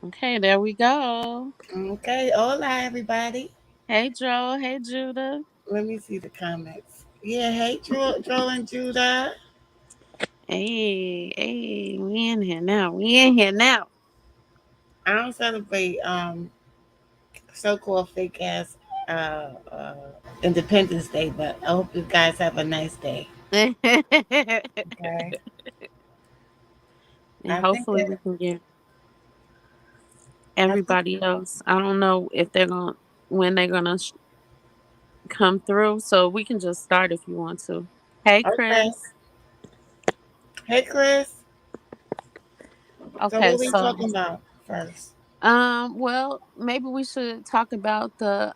Okay, there we go. Okay, hola everybody. Hey, Joel. Hey, Judah. Let me see the comments. Yeah, hey Joel and Judah. Hey, hey, we in here now. We in here now. I don't celebrate so-called fake ass Independence Day, but I hope you guys have a nice day. And Okay. I think hopefully we that can get I think everybody else. I don't know if they're going to, when they're going to come through. So we can just start if you want to. Hey, okay. Chris. Hey Chris. So Okay, what we so, talking about first? well, maybe we should talk about the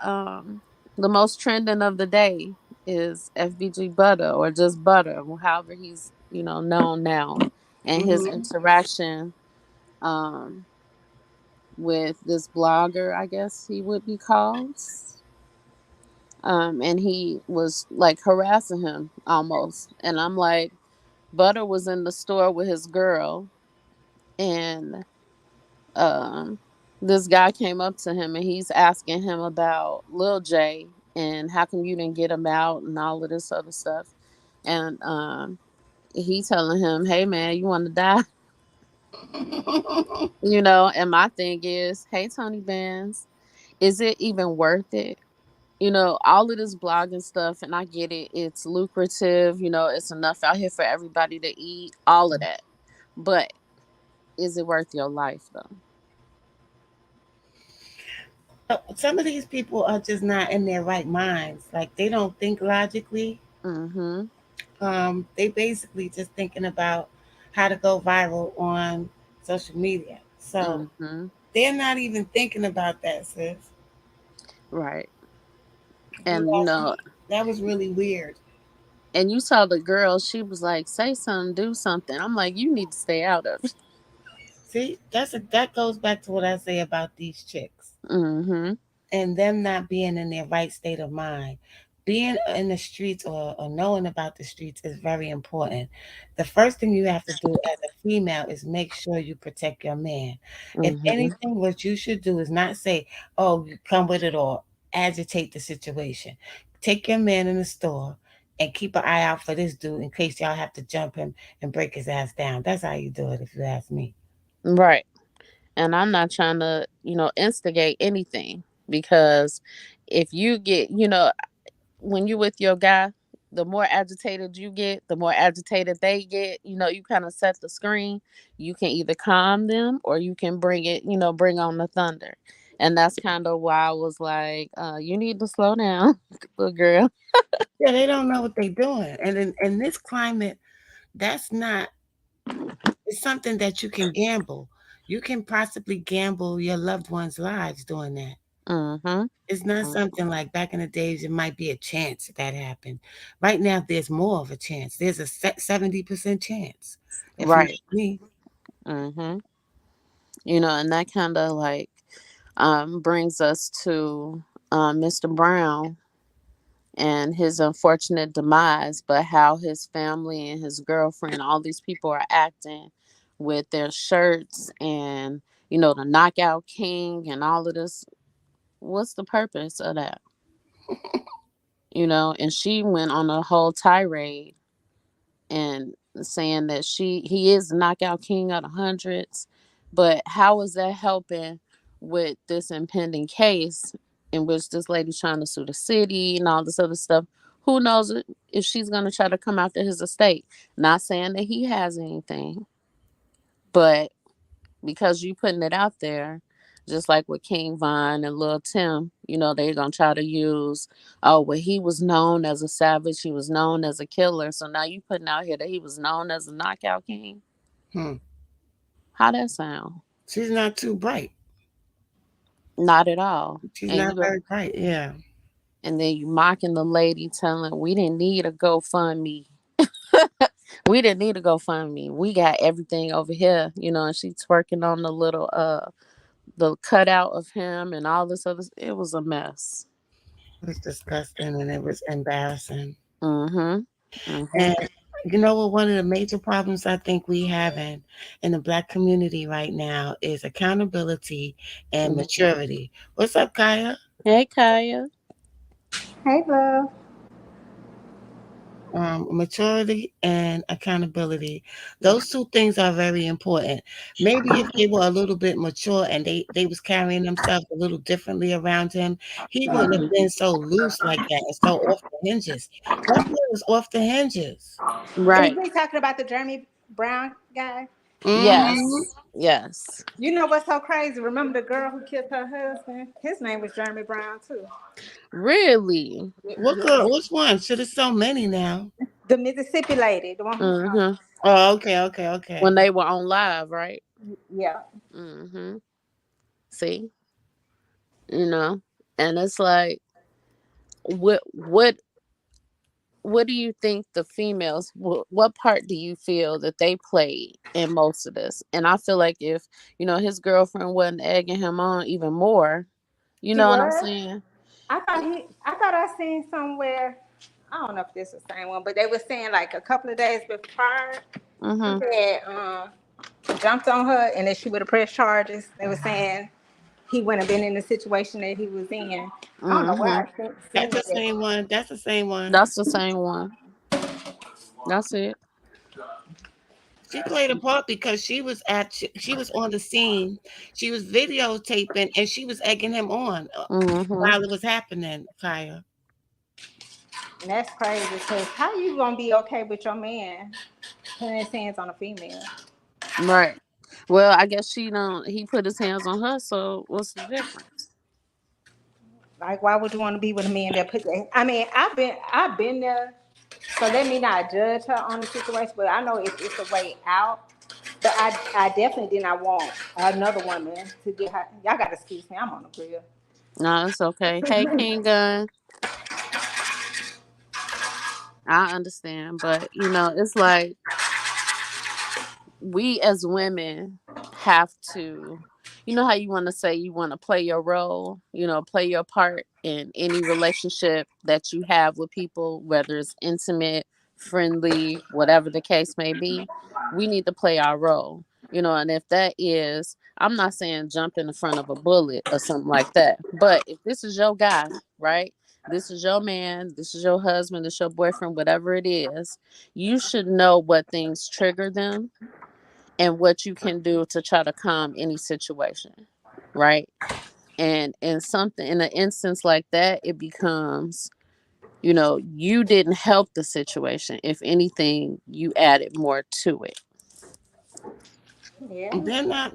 most trending of the day is FBG Butter or just Butter, however he's, known now, and his Mm-hmm. interaction um with this blogger, I guess he would be called. And he was like harassing him almost. And I'm like, Butter was in the store with his girl, and um this guy came up to him and he's asking him about Lil J and how come you didn't get him out and all of this other stuff. And he telling him, hey man, you want to die? And my thing is, hey Tony Bands, is it even worth it? All of this blogging stuff, and I get it, it's lucrative, it's enough out here for everybody to eat, all of that. But is it worth your life though? Some of these people are just not in their right minds. Like they don't think logically. Mm-hmm. They basically just thinking about how to go viral on social media. So Mm-hmm. they're not even thinking about that, sis. Right. If you And ask me, that was really weird. you saw the girl, she was like, say something, do something. I'm like, you need to stay out of it. See, that goes back to what I say about these chicks Mm-hmm. and them not being in their right state of mind. Being in the streets or knowing about the streets is very important. The first thing you have to do as a female is make sure you protect your man. If Mm-hmm. anything, what you should do is not say, oh, you come with it or agitate the situation. Take your man in the store and keep an eye out for this dude in case y'all have to jump him and break his ass down. That's how you do it, if you ask me. Right. And I'm not trying to, instigate anything, because if you get, when you with your guy, the more agitated you get, the more agitated they get. You kind of set the screen. You can either calm them or you can bring it, bring on the thunder. And that's kind of why I was like, you need to slow down, little girl. Yeah, they don't know what they're doing. And in this climate, that's not, it's something that you can gamble. You can possibly gamble your loved ones' lives doing that. Mm-hmm. It's not something like back in the days, it might be a chance that happened. Right now, there's more of a chance. There's a 70% chance, if you Right. ask me. Mm-hmm. And that kind of like brings us to Mr. Brown and his unfortunate demise, but how his family and his girlfriend, all these people are acting with their shirts and, the knockout king and all of this. What's the purpose of that? And she went on a whole tirade and saying that he is the knockout king of the hundreds. But how is that helping with this impending case in which this lady's trying to sue the city and all this other stuff? Who knows if she's gonna try to come after his estate? Not saying that he has anything, but because you putting it out there, just like with King Von and Lil Tim, they're gonna try to use, oh well, he was known as a savage, he was known as a killer. So now you putting out here that he was known as a knockout king. Hmm. How that sound? She's not too bright. Not at all. She's And not you very bright. Yeah. and then you mocking the lady, telling we didn't need a GoFundMe. We didn't need a GoFundMe. We got everything over here, and she's twerking on the cutout of him and all this other. It was a mess. It was disgusting and it was embarrassing. Mhm. And Mhm. You know what? One of the major problems I think we have in the Black community right now is accountability and Mhm. maturity. What's up, Kaya? Hey, Kaya. Hey, love. Maturity and accountability. Those two things are very important. Maybe if they were a little bit mature and they was carrying themselves a little differently around him, he wouldn't have Mhm. been so loose like that and so off the hinges. That boy was off the hinges. Is Right. we talking about the Jeremy Brown guy? Mm-hmm. Yes. Yes. You know what's so crazy? Remember the girl who killed her husband? His name was Jeremy Brown too. Really. What girl? Which one? Should have so many now. The Mississippi lady, the one who, Mhm. Oh, okay, okay, When okay. they were on live, right? yeah. Mhm. See, you know, and it's like, what do you think the females? What part do you feel that they played in most of this? And I feel like if his girlfriend wasn't egging him on even more, you She know what I'm was. saying? I thought I seen somewhere. I don't know if this is the same one, but they were saying like a couple of days before he Mhm. had jumped on her, and that she would have pressed charges. They were saying he wouldn't have been in the situation that he was in. I don't know where Mhm. seen That's the that. same one. That's the same one. That's the same one. That's it. She played a part because she was on the scene. She was videotaping and she was egging him on Mhm. while it was happening, Kaya. And that's crazy because how you gonna be okay with your man putting his hands on a female? Right. Well, I guess she don't. He put his hands on her. So what's the difference? Like, why would you want to be with a man that put that? I mean, I've been there, so let me not judge her on the situation, but I know it's a way out. But I definitely did not want another woman to get her. Y'all got to excuse me. I'm on the grill. No, it's okay. Hey, King Gun. I understand, but it's like we as women have to, how you want to say you want to play your role, play your part in any relationship that you have with people, whether it's intimate, friendly, whatever the case may be. We need to play our role, and if that is, I'm not saying jump in the front of a bullet or something like that, but if this is your guy, right? This is your man, this is your husband, this is your boyfriend, whatever it is, you should know what things trigger them and what you can do to try to calm any situation, right? And in an instance like that, it becomes, you didn't help the situation. If anything, you added more to it. Yeah.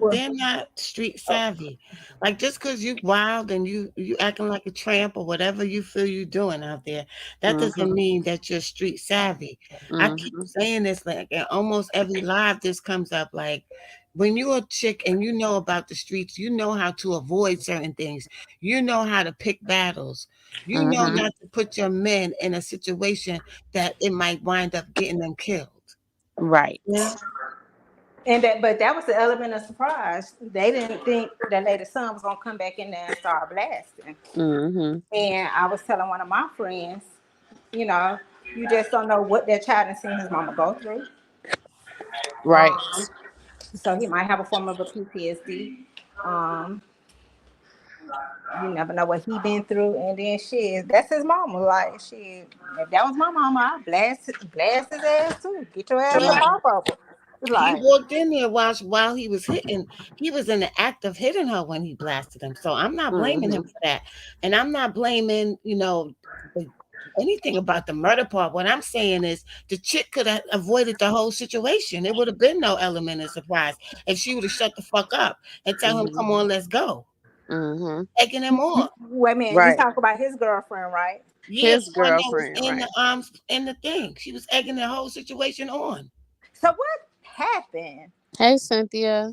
Well, They're not street savvy. Like just because you wild and you acting like a tramp or whatever you feel you doing out there, that doesn't Mhm. mean that you're street savvy. I keep Mhm. saying this like in almost every live this comes up like when you're a chick and you know about the streets, you know how to avoid certain things. You know how to pick battles. You know Mhm. not to put your men in a situation that it might wind up getting them killed. Right. Yeah. but that was the element of surprise. They didn't think that Lady Sun was gonna come back in there and start blasting. Mhm. And I was telling one of my friends, you know, you just don't know what that child and seen his mama go through. Right. So he might have a form of a PTSD. Um, you never know what he been through, and then shit, that's his mama. Like shit, if that was my mama, I blast his ass too. Get your ass up Right. off of her. It's He like, walked in there while he was hitting. He was in the act of hitting her when he blasted him. So I'm not blaming him Mhm. for that, and I'm not blaming the, anything about the murder part. What I'm saying is the chick could have avoided the whole situation. It would have been no element of surprise if she would have shut the fuck up and tell him, Mhm. "Come on, let's go," Mhm. taking him on. wait a minute, you Right. talk about his girlfriend, right? Yeah, His the one that was girlfriend. in the Right. arms in the thing. She was egging the whole situation on. So what happened? Hey, Cynthia.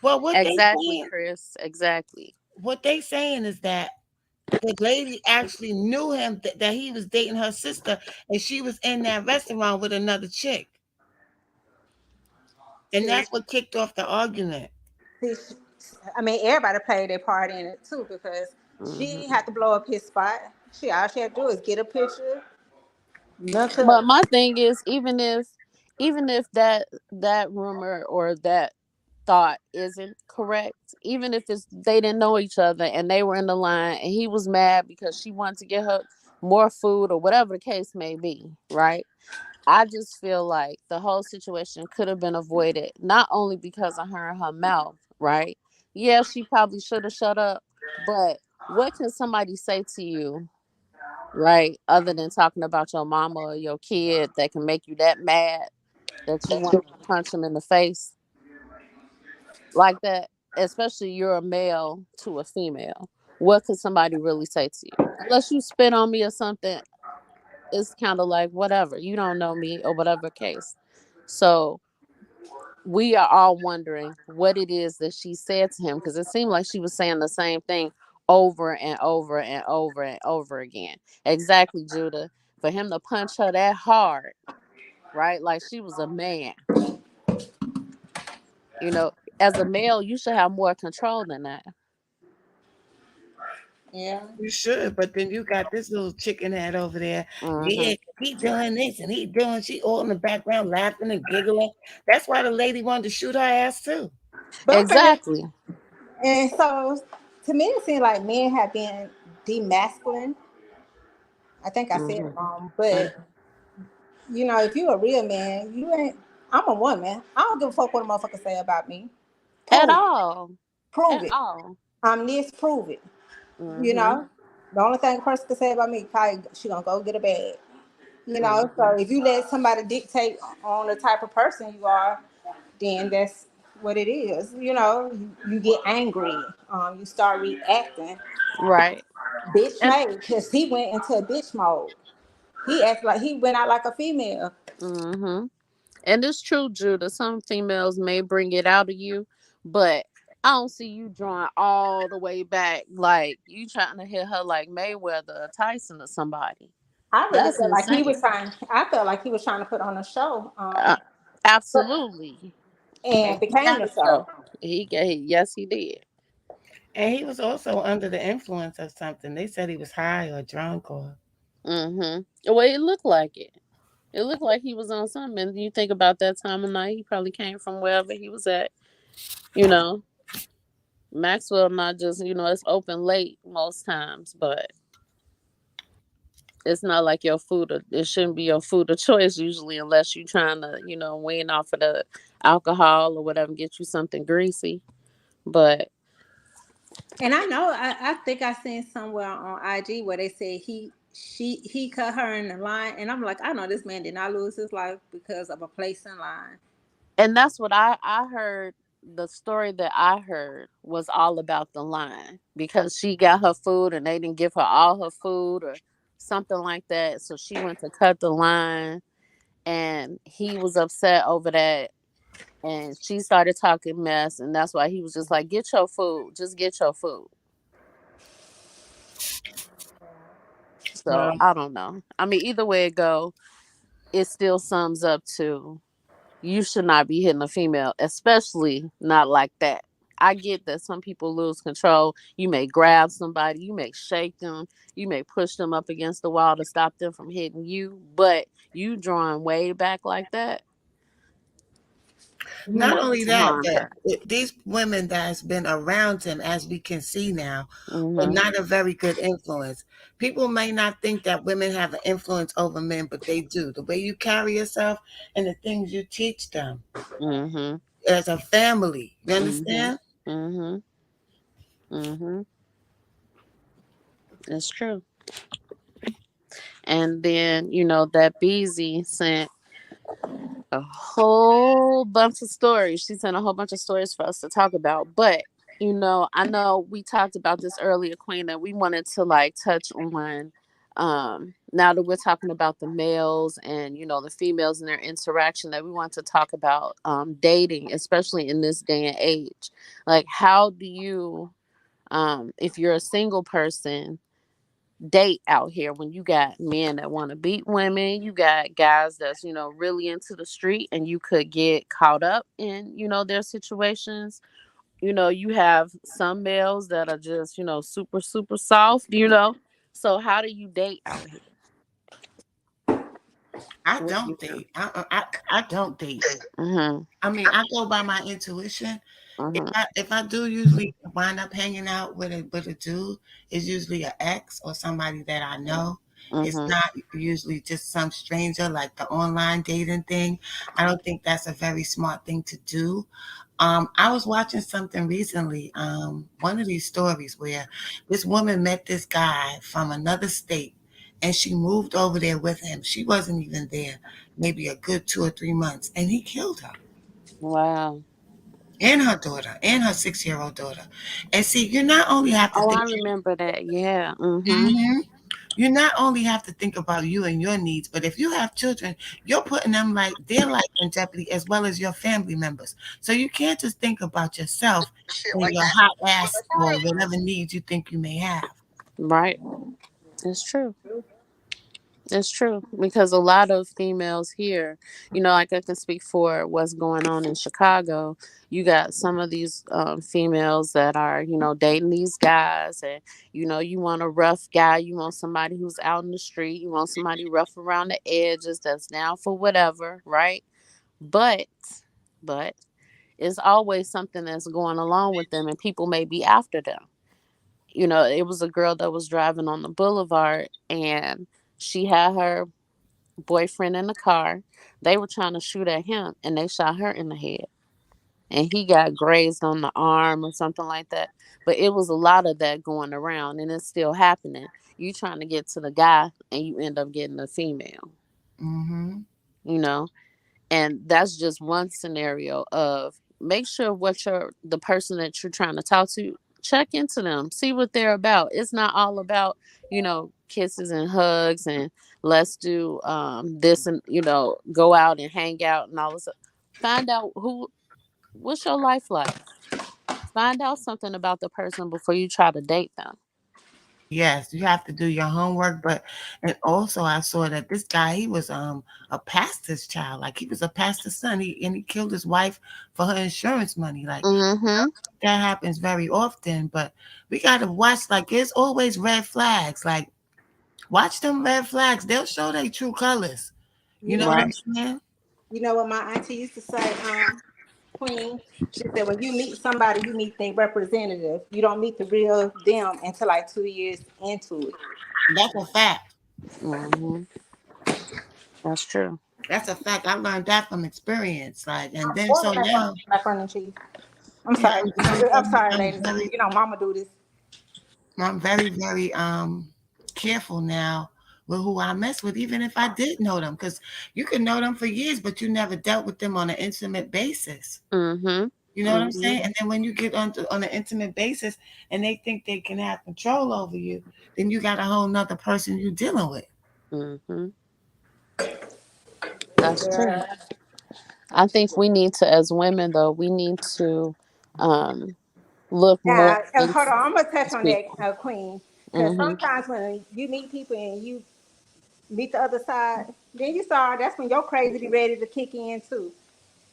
Well, Exactly, Chris. Exactly. what they saying is that the lady actually knew him that he was dating her sister and she was in that restaurant with another chick, and See, that's what kicked off the argument. see, I mean, everybody played their part in it too because she Mhm. had to blow up his spot. All she had to do is get a picture, look But up. my thing is, even if even if that rumor or that thought isn't correct, even if it's they didn't know each other and they were in the line and he was mad because she wanted to get her more food or whatever the case may be, right? I just feel like the whole situation could have been avoided, not only because of her and her mouth, right? Yeah, she probably should have shut up, but what can somebody say to you, right, other than talking about your mama or your kid that can make you that mad that you want to punch him in the face like that? Especially you're a male to a female. What could somebody really say to you? Unless you spit on me or something, it's kind of like whatever. You don't know me or whatever case. So we are all wondering what it is that she said to him because it seemed like she was saying the same thing over and over and over and over again. Exactly, Judah. For him to punch her that hard, right? Like she was a man. You know, as a male, you should have more control than that. Yeah. You should, but then you got this little chicken head over there. Hmm. Yeah, he doing this and he doing. She all in the background laughing and giggling. That's why the lady wanted to shoot her ass too. But okay, Exactly. and so to me, it seems like men have been demasculine. I think I said it Hmm. wrong, but if you a real man, you ain't. I'm a woman. I don't give a fuck what a motherfucker say about me. At Prove it. all. Prove At it. all. I'm this. Prove it. You Hmm. know. The only thing a person can say about me, probably she gonna go get a bag. So Hmm. if you let somebody dictate on the type of person you are, then that's what it is. You get angry. You start reacting. Right. Bitch And made because he went into a bitch mode. He acted like he went out like a female. hmm and it's true, Judah. Some females may bring it out of you, but I don't see you drawing all the way back like you trying to hit her like Mayweather or Tyson or somebody. I really That's felt like he was insane. trying. I felt like he was trying to put on a show, Uh, but absolutely. and And he became got the a show. show. Yes, he did. And he was also under the influence of something. They said he was high or drunk or. Well, it looked like it. It looked like he was on something. And you think about that time of night, he probably came from wherever he was at. You know, Maxwell not just, it's open late most times, but it's not like your food. It shouldn't be your food of choice usually, unless you're trying to, wean off of the alcohol or whatever, and get you something greasy. But And I know I think I seen somewhere on IG where they said he cut her in the line, and I'm like, I know this man did not lose his life because of a place in line. and that's what I heard. The story that I heard was all about the line because she got her food and they didn't give her all her food or something like that. So she went to cut the line and he was upset over that and she started talking mess and that's why he was just like, get your food, just get your food. So Well, I don't know. I mean, either way it go, it still sums up to you should not be hitting a female, especially not like that. I get that some people lose control. You may grab somebody, you may shake them, you may push them up against the wall to stop them from hitting you, but you drawing way back like that, you not wanted only to that, harm but her. these women that's been around him, as we can see now, were Mhm. not a very good influence. People may not think that women have an influence over men, but they do. The way you carry yourself and the things you teach them Mhm. as a family. You Mhm. understand? Mhm. Mhm. It's true. And then, that Beezy sent a whole bunch of stories. She sent a whole bunch of stories for us to talk about. But, I know we talked about this earlier, Queen, that we wanted to like touch on now that we're talking about the males and the females and their interaction, that we want to talk about dating, especially in this day and age. Like how do you if you're a single person date out here when you got men that want to beat women, you got guys that's really into the street and you could get caught up in their situations. You have some males that are just super super soft. So how do you date out here? I What you don't do? date. I don't date. Mhm. I mean, I go by my intuition. If Mhm. I do usually wind up hanging out with a dude, it's usually an ex or somebody that I know. It's Mhm. not usually just some stranger like the online dating thing. I don't think that's a very smart thing to do. I was watching something recently, one of these stories where this woman met this guy from another state and she moved over there with him. She wasn't even there, maybe a good 2 or 3 months, and he killed her Wow. and her daughter and her 6-year-old daughter. And see, you not only have to Oh, think. I remember that. Yeah. Mhm. Mhm. You not only have to think about you and your needs, but if you have children, you're putting them like their life in jeopardy as well as your family members. So you can't just think about yourself and your hot ass or whatever needs you think you may have. Right. It's true. It's true because a lot of females here, like I can speak for what's going on in Chicago. You got some of these females that are, dating these guys, and you want a rough guy, you want somebody who's out in the street, you want somebody rough around the edges that's down for whatever, right? But, but it's always something that's going along with them, and people may be after them. It was a girl that was driving on the boulevard, and she had her boyfriend in the car. They were trying to shoot at him and they shot her in the head. And he got grazed on the arm or something like that. But it was a lot of that going around and it's still happening. You trying to get to the guy and you end up getting a female, Hmm. you know? And that's just one scenario of make sure the person that you're trying to talk to, check into them, see what they're about. It's not all about, kisses and hugs and let's do this and go out and hang out and all this. Find out what's your life like. Find out something about the person before you try to date them. Yes, you have to do your homework, but and also I saw that this guy he was a pastor's child, like he was a pastor's son. He killed his wife for her insurance money. Like Mm-hmm. that happens very often, but we gotta watch. Like there's always red flags. Like watch them red flags. They'll show their true colors. You You know know, what I'm Right. saying? you know what my auntie used to say, Queen. She said, when you meet somebody, you meet their representative. You don't meet the real them until like 2 years into it. That's a fact. Mm-hmm. That's true. That's a fact. I learned that from experience. Like, and then Or so now, macaroni and cheese. I'm yeah, sorry. I'm sorry, ladies. Mama do this. I'm very, very careful now with who I mess with, even if I did know them, because you can know them for years, but you never dealt with them on an intimate basis. Mm-hmm. You know what I'm Mm-hmm. saying? And then when you get on an intimate basis and they think they can have control over you, then you got a whole nother person you're dealing with. Mm-hmm. That's true. Yeah. I think we need to, as women, though, we need to um, look more Now, hold into on. I'm gonna touch these on that, people. Queen, because Hmm. sometimes when you meet people and you meet the other side, then you start. That's when your crazy be ready to kick in too.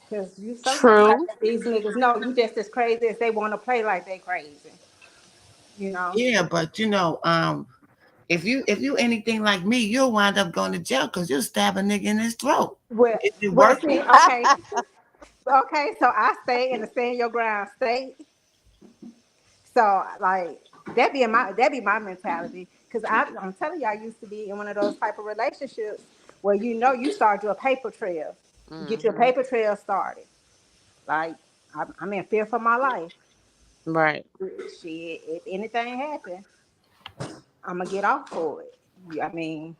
Because you sometimes got True. to let these niggas know you just as crazy as they want to play like they crazy. You know. Yeah, but if you anything like me, you'll wind up going to jail because you'll stab a nigga in his throat. Well, Is it well, worth see, it? okay, okay. So I stay in the stand your ground state. So like that be my mentality. Cause I'm telling you, I used to be in one of those type of relationships where you start your paper trail, get your Hmm. paper trail started. Like I'm in fear for my life. Right. Shit, if anything happen, I'm gonna get off for it. I mean,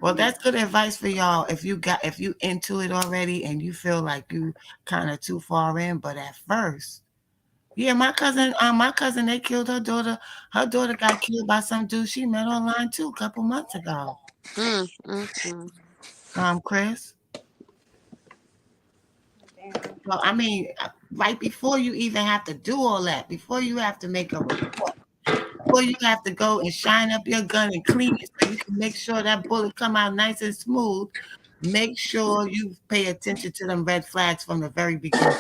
Well, that's good advice for y'all. If you into it already and you feel like you kind of too far in, but at first, yeah, my cousin, they killed her daughter. Her daughter got killed by some dude she met online too, a couple months ago. Mm, mm, mm. Chris. damn. Well, I mean, right before you even have to do all that, before you have to make a report, before you have to go and shine up your gun and clean it so you can make sure that bullet come out nice and smooth, make sure you pay attention to them red flags from the very beginning.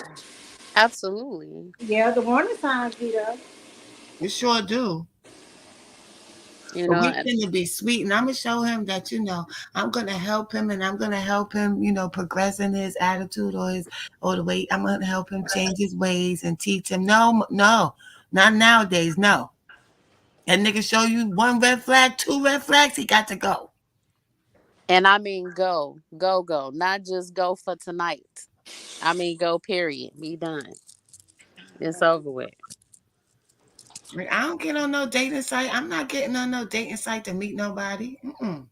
Absolutely. Yeah, the warning signs be there. You sure do. You But know, we and finna be sweet, and I'm gonna show him that I'm gonna help him, and I'm gonna help him, progress in his attitude or the way I'm gonna help him change his ways and teach him. No, no, not nowadays. No, that nigga show you one red flag, two red flags, he got to go. and I mean go, go, go, not just go for tonight. I mean go. Period. Be done. It's over with. Like, I don't get on no dating site. I'm not getting on no dating site to meet nobody. Mm-mm.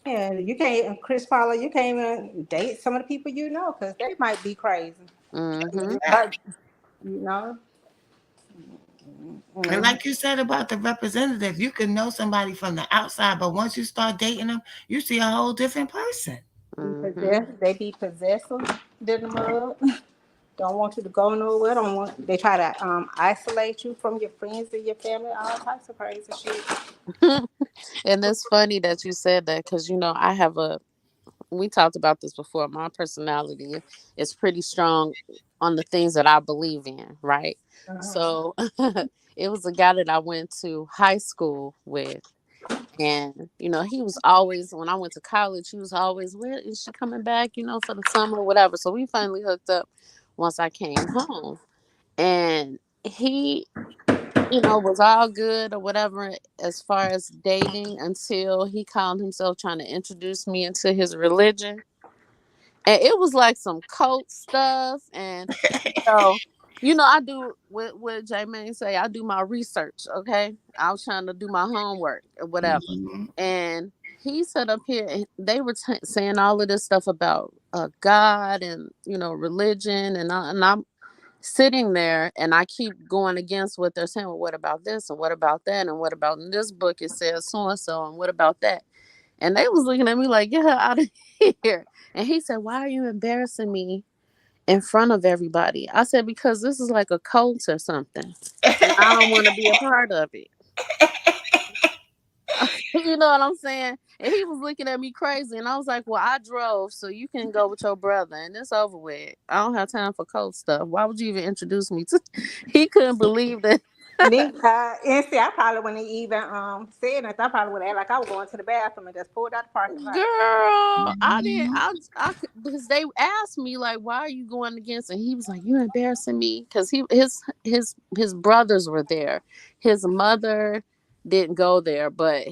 Yeah, you can't, Chris Paula, you can't even date some of the people you know because they might be crazy. Mm-hmm. But, you know, And mm, like you said about the representative, you can know somebody from the outside, but once you start dating them, you see a whole different person. Mm-hmm. they be possessive, did the mug. Don't want you to go nowhere. Don't want. They try to isolate you from your friends and your family. All types of crazy shit. And it's funny that you said that because I have a. We talked about this before. My personality is pretty strong on the things that I believe in, right? Uh-huh. So it was a guy that I went to high school with. And, he was always, when I went to college, he was always, where is she coming back, for the summer or whatever. So we finally hooked up once I came home. And he, was all good or whatever as far as dating until he called himself trying to introduce me into his religion. And it was like some cult stuff. And so, I do what J Main say, I do my research, okay? I was trying to do my homework or whatever. Mhm. And he sat up here and they were saying all of this stuff about God and, religion. And I'm sitting there and I keep going against what they're saying. Well, what about this? And what about that? And what about in this book? It says so and so. And what about that? And they was looking at me like, get her out of here. And he said, why are you embarrassing me in front of everybody? I said, because this is like a cult or something. And I don't want to be a part of it. You know what I'm saying? And he was looking at me crazy. And I was like, well, I drove, so you can go with your brother. And it's over with. I don't have time for cult stuff. Why would you even introduce me to? He couldn't believe that. Me, and see, I probably wouldn't even say nothing. I probably would act like I was going to the bathroom and just pulled out the parking lot. Girl, I didn't. Mhm. Because they asked me like, "Why are you going against?" And he was like, "You're embarrassing me," because his brothers were there. His mother didn't go there, but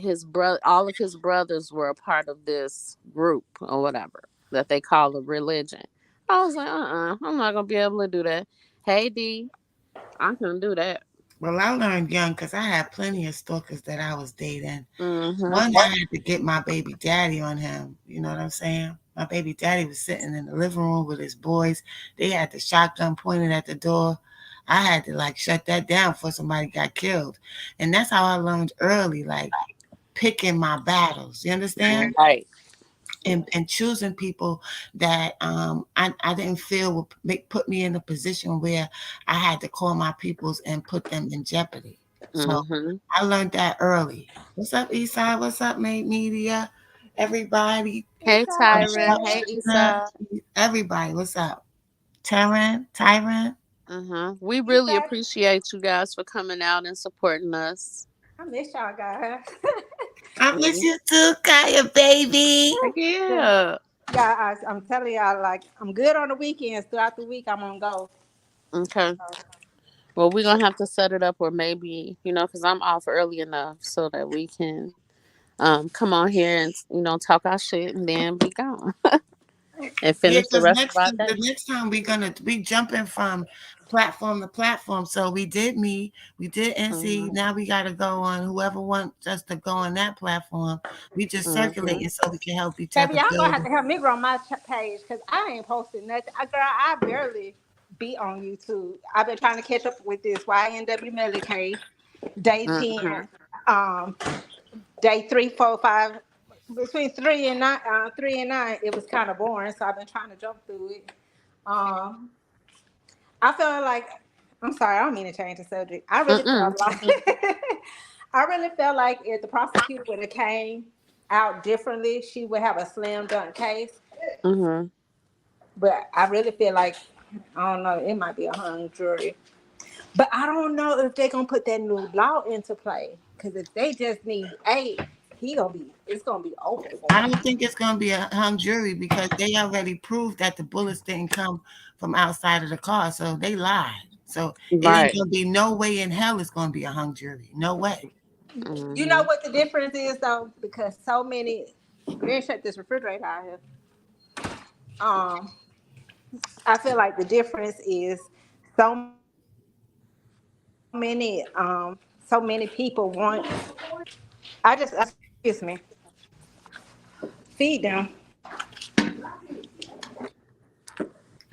all of his brothers were a part of this group or whatever that they call a religion. I was like, I'm not gonna be able to do that. Hey D, I couldn't do that. Well, I learned young because I had plenty of stalkers that I was dating. Mm-hmm. One, I had to get my baby daddy on him. You know what I'm saying? My baby daddy was sitting in the living room with his boys. They had the shotgun pointed at the door. I had to like shut that down before somebody got killed. And that's how I learned early, like picking my battles. You understand? Right. And choosing people that I didn't feel would put me in a position where I had to call my peoples and put them in jeopardy. So Mm-hmm. I learned that early. What's up, Eastside? What's up, Made Media? Everybody. Hey What's Tyron. up, Hey Shana? Issa. Everybody, what's up? Tyron. We Peace really out. appreciate you guys for coming out and supporting us. I miss y'all guys. I miss Mhm. you too, Kaya, baby. Yeah, Yeah. yeah. I'm telling y'all, like, I'm good on the weekends. Throughout the week, I'm on go. Okay. Well, we're gonna have to set it up, or maybe because I'm off early enough so that we can come on here and talk our shit and then be gone and Yeah, finish the because rest of our the day. next time we're gonna be jumping from platform to platform. So we did me, we did NC. Mhm. Now we got to go on whoever wants us to go on that platform. We just Mhm. circulating so we can help each Baby, other y'all gonna build. have to help me grow my page because I ain't posting nothing. Girl, I barely be on YouTube. I've been trying to catch up with this YNW Medicaid day Mhm. 10, um, day 3, 4, 5. Between 3 and 9, it was kind of boring, so I've been trying to jump through it. Um, I feel like I'm sorry, I don't mean to change the subject. I really Mhm. felt like I really felt like if the prosecutor would have came out differently, she would have a slam dunk case. Mhm. But I really feel like I don't know, it might be a hung jury. But I don't know if they're gonna put that new law into play. Cause if they just need eight, it's gonna be over for I him. don't think it's going to be a hung jury because they already proved that the bullets didn't come from outside of the car, so they lied. So it ain't Right. going to be no way in hell it's going to be a hung jury. No way. You know Mhm. what the difference is though? Because so many let me shut this refrigerator out here. Um, I feel like the difference is so many people want excuse me, feed them.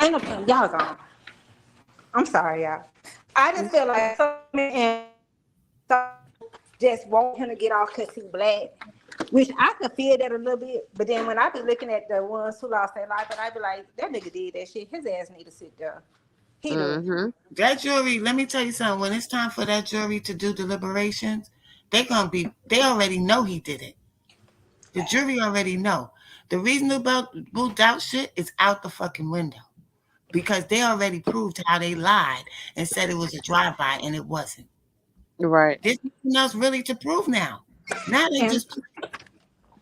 Ain't no y'all gone. I'm sorry, y'all. I just feel like so many just want him to get off because he black, which I could feel that a little bit. But then when I be looking at the ones who lost their life, and I be like, that nigga did that shit. His ass need to sit there. He do it. Mhm. That jury, let me tell you something. When it's time for that jury to do deliberations, they already know he did it. The jury already know. The reasonable doubt shit is out the fucking window because they already proved how they lied and said it was a drive-by and it wasn't. Right. There's nothing else really to prove now. Now they And just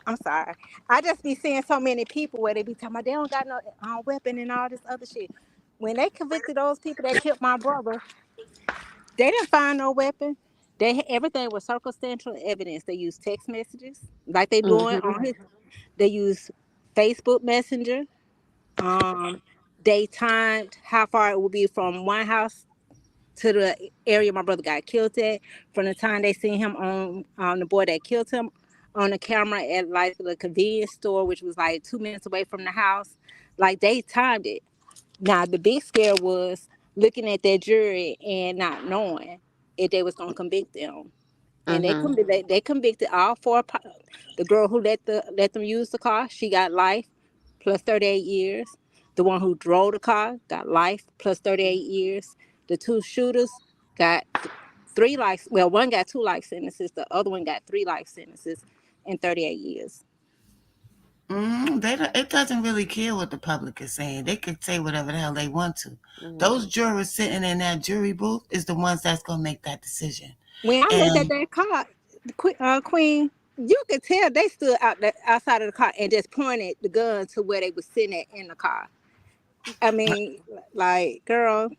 I'm sorry. I just be seeing so many people where they be talking about they don't got no weapon and all this other shit. When they convicted those people that killed my brother, they didn't find no weapon. Everything was circumstantial evidence. They used text messages like they doing Mhm. on his. They use Facebook Messenger. Um, they timed how far it would be from one house to the area my brother got killed at. From the time they seen him on the boy that killed him on the camera at like the convenience store, which was like 2 minutes away from the house. Like they timed it. Now the big scare was looking at that jury and not knowing if they was gonna convict them. And Mhm. they convicted all four. The girl who let them use the car, she got life plus 38 years. The one who drove the car got life plus 38 years. The two shooters got three life. Well, one got 2 life sentences. The other one got 3 life sentences and 38 years. it doesn't really care what the public is saying. They could say whatever the hell they want to. Mhm. Those jurors sitting in that jury booth is the ones that's gonna make that decision. When I looked at And that car, Queen, you could tell they stood outside of the car and just pointed the gun to where they was sitting at in the car. I mean, like, girl,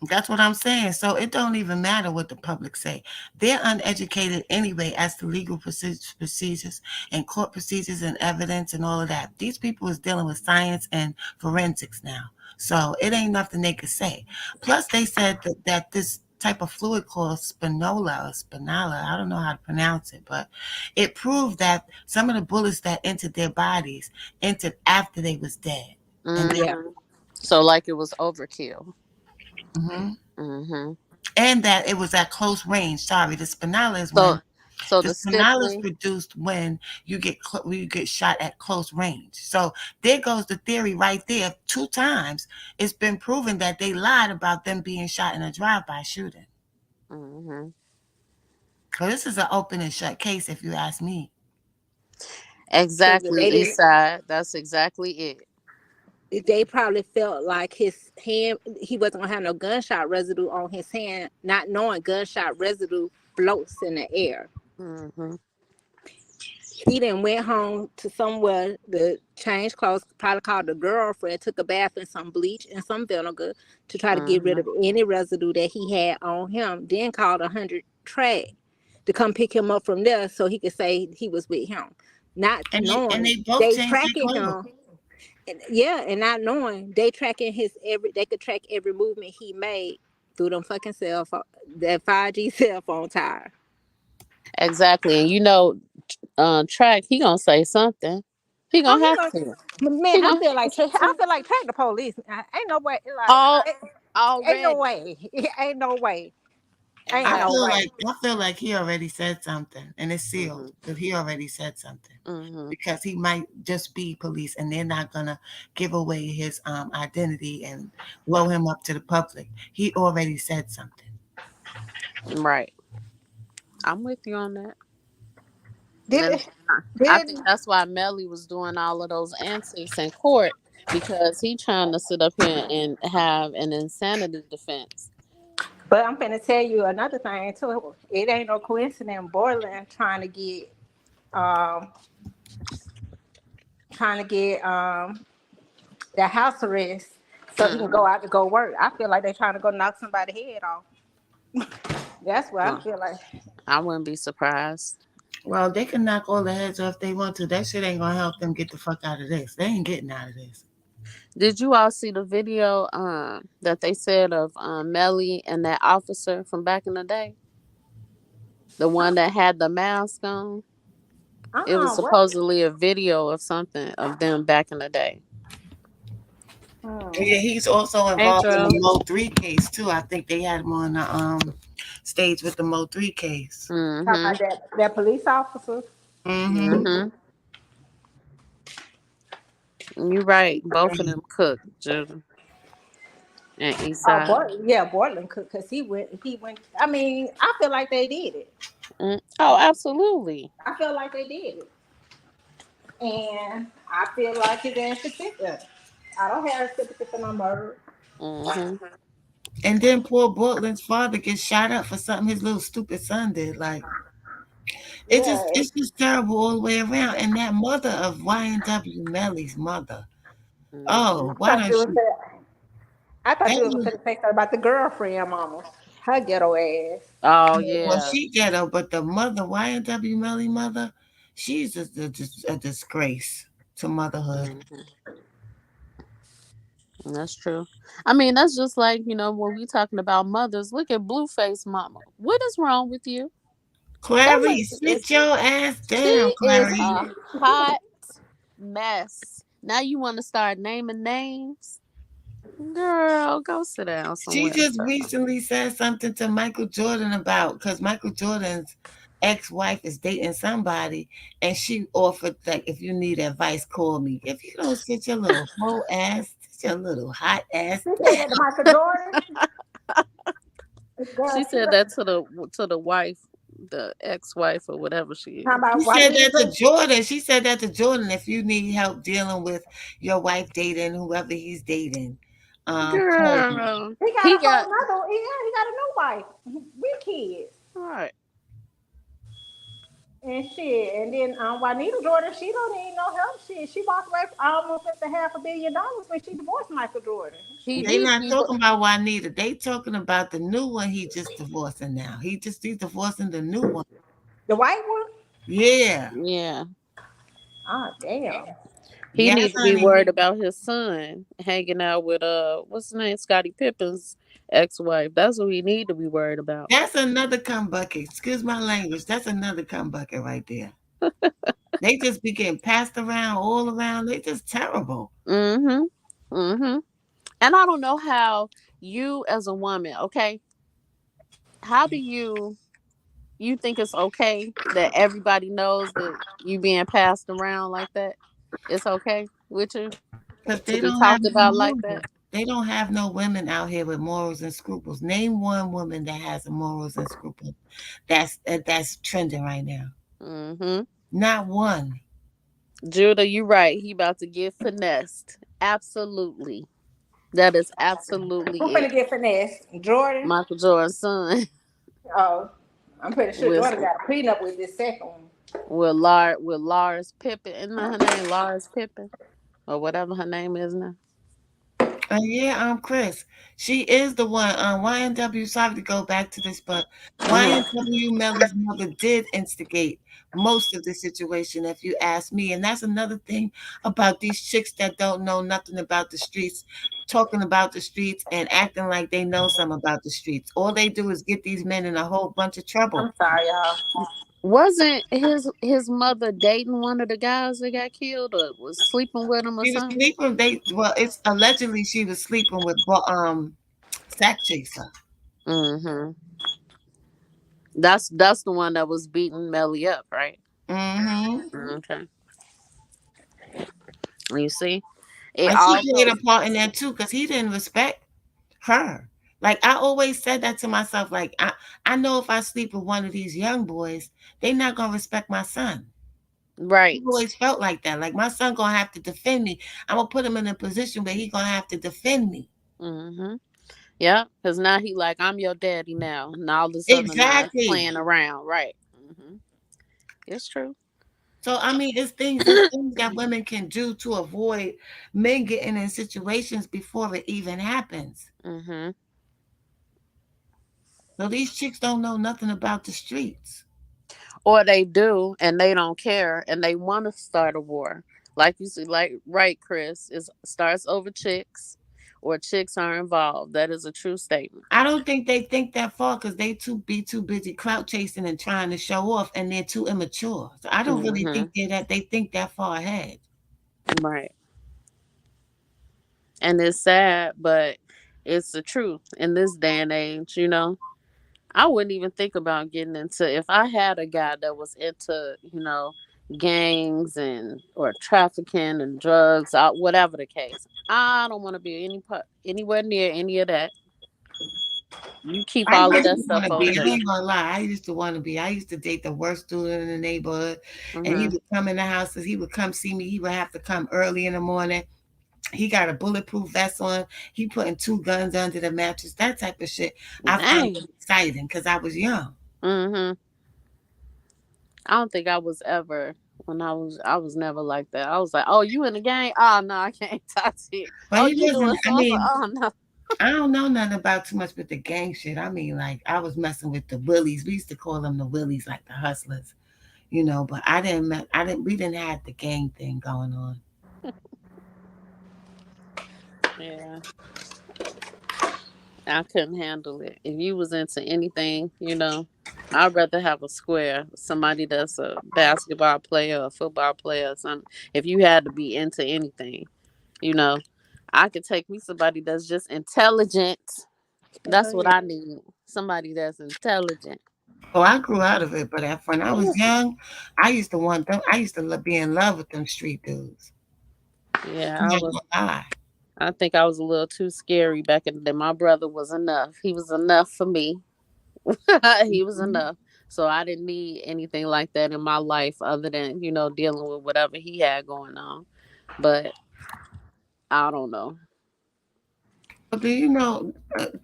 that's what I'm saying. So it don't even matter what the public say. They're uneducated anyway as to legal procedures and court procedures and evidence and all of that. These people is dealing with science and forensics now. So it ain't nothing they could say. Plus they said that this type of fluid called spinala, I don't know how to pronounce it, but it proved that some of the bullets that entered their bodies entered after they was dead. And yeah. Mhm. So like it was overkill. mhm. Mhm. And that it was at close range. Sorry, the spinala is So when so the the spinal is stippling. produced when you get shot at close range. So there goes the theory right there. 2 times it's been proven that they lied about them being shot in a drive-by shooting. Mhm. So this is an open and shut case, if you ask me. Because Exactly, they East didn't, Side. That's exactly it. they probably felt like his hand, he wasn't gonna have no gunshot residue on his hand, not knowing gunshot residue floats in the air. Mhm. He then went home to somewhere to change clothes, probably called the girlfriend, took a bath in some bleach and some vinegar to try to get rid Mhm. of any residue that he had on him. Then called 100 track to come pick him up from there so he could say he was with him. Not And knowing they both they changed their tracking clothes. him. And, yeah, and not knowing they tracking they could track every movement he made through them fucking cell phone, that 5G cell phone tower. Exactly. And Track, he gonna say something. He Oh, gonna he have going to. man. He gonna I feel like track the police. Ain't no way. Like all ain't no already. way. Ain't no way. Ain't I no feel Exactly. way. like I feel like he already said something, and it's sealed Mhm. because he already said something. Mhm. Because he might just be police, and they're not gonna give away his identity and blow him up to the public. He already said something. Right. I'm with you on that. Did And it? I Did think that's why Melly was doing all of those antics in court because he trying to sit up here and have an insanity defense. But I'm gonna tell you another thing too. It ain't no coincidence. Borland um trying to get the house arrest so he can Mm-hmm. go out to go work. I feel like they trying to go knock somebody's head off. That's what I Well, feel like. I wouldn't be surprised. Well, they can knock all the heads off they want to. That shit ain't gonna help them get the fuck out of this. They ain't getting out of this. Did you all see the video that they said of Melly and that officer from back in the day? The one that had the mask on? It was What? supposedly a video of something of them back in the day. Hmm. Yeah, he's also Hey, involved in the Dro. Mo 3 case too. I think they had him on the stage with the Mo 3 case. Talk Mm-hmm. about that police officer. Mm-hmm. Mm-hmm. You right. Both of them cooked, Judah and Oh, Eastside. Yeah, Borland could, cause he went. I mean, I feel like they did it. Mm. Oh, absolutely. I feel like they did it, and I feel like his ass should sit there. I don't have sympathy for no murder. Mm-hmm. And then poor Portland's father gets shot up for something his little stupid son did. Like Yeah, it's just terrible all the way around. And that mother of YNW Melly's mother. Mm-hmm. Oh, why don't she? I thought That you was was, going to say something about the girlfriend, mama. Her ghetto ass. Oh well, yeah. she ghetto, but the mother, YNW Melly mother, she's a disgrace to motherhood. Mm-hmm. That's true. I mean, that's just like, when we talking about mothers. Look at Blueface Mama. What is wrong with you? That Clarice, lady sit is your ass down, she is Clarice. a hot mess. Now you want to start naming names? Girl, go sit down She somewhere. just recently said something to Michael Jordan about because Michael Jordan's ex-wife is dating somebody, and she offered like, if you need advice, call me. If you don't sit your little whole ass, sit your little hot ass She said down. that to Michael Jordan. Girl, She she said was that to the wife, the ex-wife or whatever she talking is. She about said Juanita. that to Jordan. She said that to Jordan. If you need help dealing with your wife dating whoever he's dating, call me. Girl, He got he a whole got nother. Yeah, he got a new wife with kids right. and shit. And then Juanita Jordan, she don't need no help. She walked away from almost at the $500 million when she divorced Michael Jordan. He They need to not be. talking about Juanita. They talking about the new one he just divorcing now. He's divorcing the new one. The white one. Yeah. Yeah, Ah, damn. he Yes, need to be honey. worried about his son hanging out with what's his name, Scottie Pippen's ex-wife. That's what he need to be worried about. That's another cum bucket. Excuse my language. That's another cum bucket right there. They just be getting passed around all around. They just terrible. Mm-hmm. Mm-hmm. And I don't know how you as a woman, okay, how do you think it's okay that everybody knows that you being passed around like that? It's okay with you Because to they be don't have talked no about like that? morals. They don't have no women out here with morals and scruples. Name one woman that has morals and scruples. That's trending right now. Mm-hmm. Not one. Judah, you right. He about to get finessed. Absolutely. That is absolutely Who it. finna get finesse? Jordan. Michael Jordan's son Oh, I'm pretty sure with Jordan got a prenup with this second one. Lars Pippen. Isn't that her name? Lars Pippen? Or whatever her name is now. Yeah, Chris. She is the one. YNW, sorry to go back to this, but Mm-hmm. YNW Melly's mother did instigate most of the situation, if you ask me. And that's another thing about these chicks that don't know nothing about the streets, talking about the streets and acting like they know something about the streets. All they do is get these men in a whole bunch of trouble. I'm sorry, y'all. Wasn't his mother dating one of the guys that got killed or was sleeping with him or She was something? sleeping. It's allegedly she was sleeping with Sack Chaser. Mm-hmm. That's the one that was beating Melly up, right? Mm-hmm. Okay. You see, it And she all played a goes. part in that too, because he didn't respect her. Like I always said that to myself. Like I know if I sleep with one of these young boys, they're not gonna respect my son. I Right. always felt like that. Like my son gonna have to defend me. I'm gonna put him in a position where he gonna have to defend me. Mm-hmm. Yeah, because now he like, I'm your daddy now, and all this other not Exactly. playing around. Right. It's true. So I mean, it's things that women can do to avoid men getting in situations before it even happens. hmm So these chicks don't know nothing about the streets. Or they do, and they don't care, and they want to start a war. Like you see, like right, Chris, it starts over chicks, or chicks are involved. That is a true statement. I don't think they think that far because they too busy clout chasing and trying to show off, and they're too immature. So I don't really hmm think they think that far ahead. Right. And it's sad, but it's the truth in this day and age. I wouldn't even think about getting into, if I had a guy that was into, gangs and or trafficking and drugs, whatever the case. I don't want to be anywhere near any of that. You keep I all of used that to want stuff to over be. I there. ain't gonna lie. I used to want to be. I used to date the worst dude in the neighborhood, and he Mhm. would come in the house. He would come see me. He would have to come early in the morning. He got a bulletproof vest on. He putting two guns under the mattress. That type of shit. I found Dang. it exciting because I was young. Mhm. I don't think I was ever, I was never like that. I was like, "Oh, you in the gang? Oh no, I can't talk to you. But Oh, he you wasn't. doing I so so? mean, Oh no." I don't know nothing about too much with the gang shit. I mean, like I was messing with the willies. We used to call them the willies, like the hustlers, you know. But I didn't. I didn't. We didn't have the gang thing going on. Yeah, I couldn't handle it. If you was into anything, I'd rather have a square, somebody that's a basketball player, a football player, or something. If you had to be into anything, you know, I could take me somebody that's just intelligent. Hell That's what yeah. I need. Somebody that's intelligent. Oh, I grew out of it, but when I was young, I used to want them. I used to be in love with them street dudes. Yeah, I'm I not was. gonna lie. I think I was a little too scary back in the day. My brother was enough. He was enough for me. He was Mhm. enough. So I didn't need anything like that in my life other than, dealing with whatever he had going on. But I don't know. But do you know,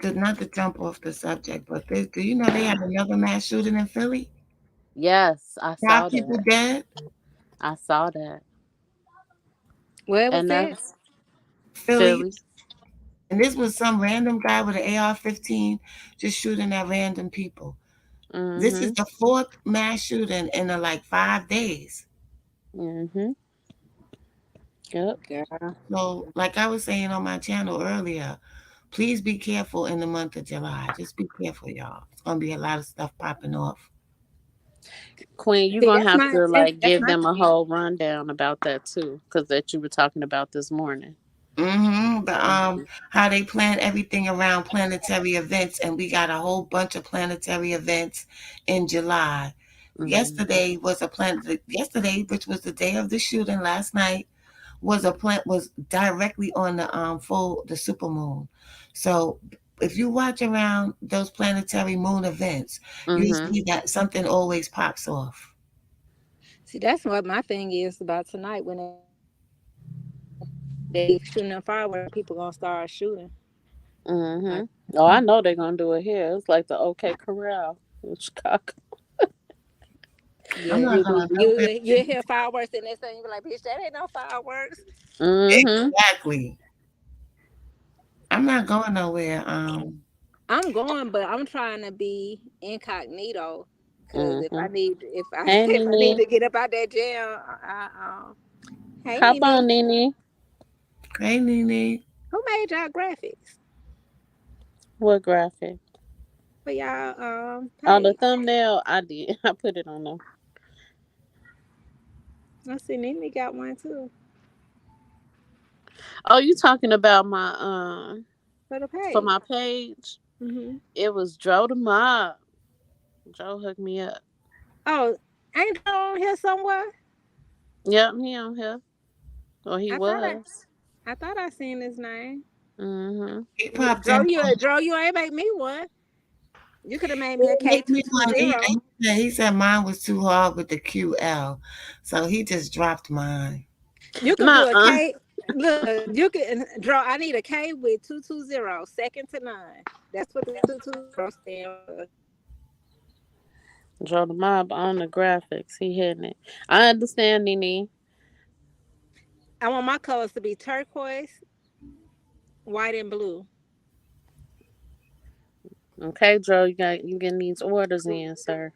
not to jump off the subject, but do you know they had another mass shooting in Philly? Yes, I Five saw people that. dead. I saw that. Where was And that? that's Philly. Philly. And this was some random guy with an AR-15 just shooting at random people. This is Mhm. the fourth mass shooting in like 5 days. Mhm. Yep. Girl. So, like I was saying on my channel earlier, please be careful in the month of July. Just be careful, y'all. It's gonna be a lot of stuff popping off. Queen, you're See, gonna that's have my to like that's give my them a thing. whole rundown about that too, because that you were talking about this morning. The Mhm. how they plan everything around planetary events, and we got a whole bunch of planetary events in July. Mhm. Yesterday was a planet. Yesterday, which was the day of the shooting last night, was directly on the super moon. So if you watch around those planetary moon events, you Mhm. see that something always pops off. See, that's what my thing is about tonight. When they shooting them fireworks, people gonna start shooting. Like, Mhm. Oh, I know they're gonna do it here. It's like the OK Corral in Chicago. yeah, I'm not you gonna be nowhere. you hear fireworks and next thing you be like, bitch, that ain't no fireworks. Mhm. Exactly. I'm not going nowhere. I'm going, but I'm trying to be incognito. Cause if I Mhm. need if I Hey, if I need Nene. to get up out that jail, hey Hop on, Nene, Nene. Hey, Nene. who made y'all graphics What graphic? for y'all On the page? thumbnail, I did. I put it on there. I see Nene got one too Oh, you talking about my for the for page. my page? Hmm. It was Joe the Mob. Joe hooked me up. Oh, ain't Joe on here somewhere? Yep, he on here. Or he I thought was. I thought I seen his name. Mhm. He popped Joe, in. you ain't make me one. You could have made me a K Make two me two one. zero. He said mine was too hard with the QL, so he just dropped mine. You could do a Nuh-uh. K. Look, you can draw. I need a K with 220, second to none. That's what the 220 stand for. Draw the mob on the graphics. He hitting it. I understand, Nene. I want my colors to be turquoise, white, and blue. Okay, Joe, you getting these orders in, sir.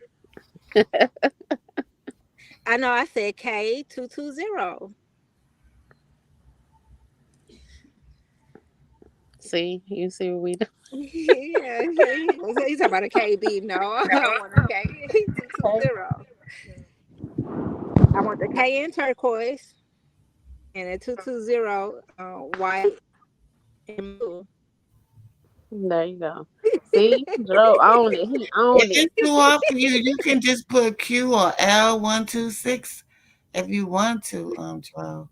I know I said K 220. See, you see what we do. Yeah, he's talking about a KB. No, I want a K 220. I want the K in turquoise and a 220 white and blue. There you go. See, Joe owned it. He If owned it. it's too hard for you, you can just put Q or L126 if you want to, Joe.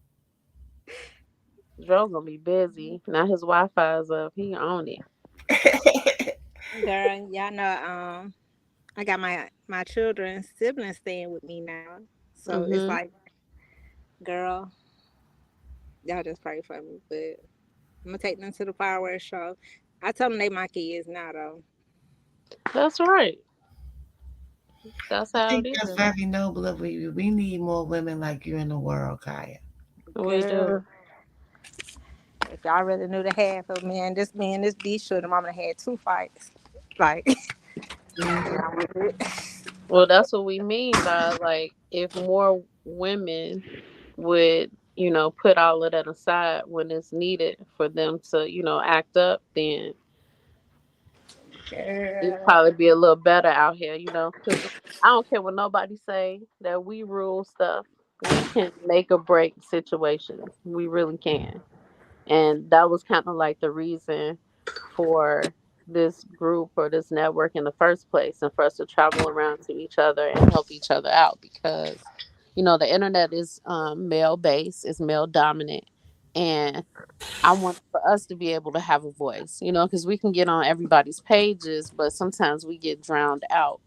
Joe gonna be busy. Now his Wi-Fi is up. He owned it. Girl, y'all know I got my children's siblings staying with me now. So it's Mhm. like, girl, y'all just pray for me. But I'm gonna take them to the fireworks show. I tell them they my kids now though. That's right. That's I how think it that's is. very noble of you. We need more women like you in the world, Kaya. We do. Girl, if y'all really knew the half of me and this B should have mama had two fights. Like Mhm. Well, that's what we mean by like if more women would, put all of that aside when it's needed for them to, act up, then it'd girl. probably be a little better out here, because I don't care what nobody say that we rule stuff. We can make or break situations. We really can. And that was kind of like the reason for this group or this network in the first place, and for us to travel around to each other and help each other out, because the internet is male based, is male dominant, and I want for us to be able to have a voice, because we can get on everybody's pages, but sometimes we get drowned out.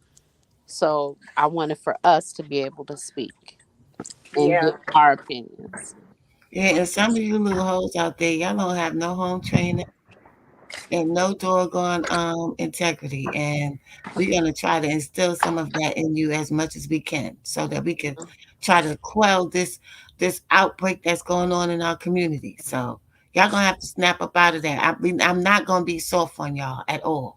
So I wanted for us to be able to speak and Yeah. give our opinions. Yeah, and some of you little hoes out there, y'all don't have no home training and no doggone integrity. And we're gonna try to instill some of that in you as much as we can so that we can try to quell this outbreak that's going on in our community. So y'all gonna have to snap up out of that. I'm not gonna be soft on y'all at all.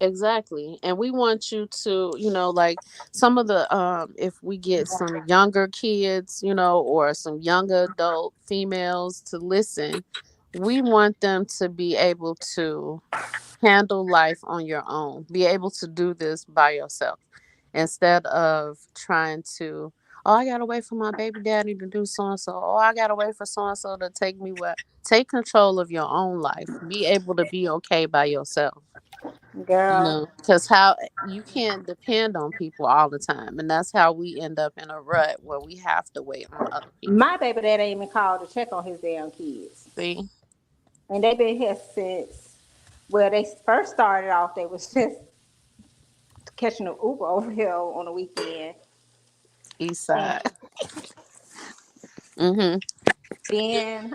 Exactly. And we want you to, like some of the if we get some younger kids, or some younger adult females to listen, we want them to be able to handle life on your own. Be able to do this by yourself instead of trying to, oh, I gotta wait for my baby daddy to do so and so. Oh, I gotta wait for so and so to take me where. Take control of your own life. Be able to be okay by yourself. Girl, Because how you can't depend on people all the time, and that's how we end up in a rut where we have to wait on other people. my baby dad ain't even called to check on his damn kids. See, And they been here since, well, they first started off, they was just catching an Uber over here on the weekend. East And Side. Mm-hmm. then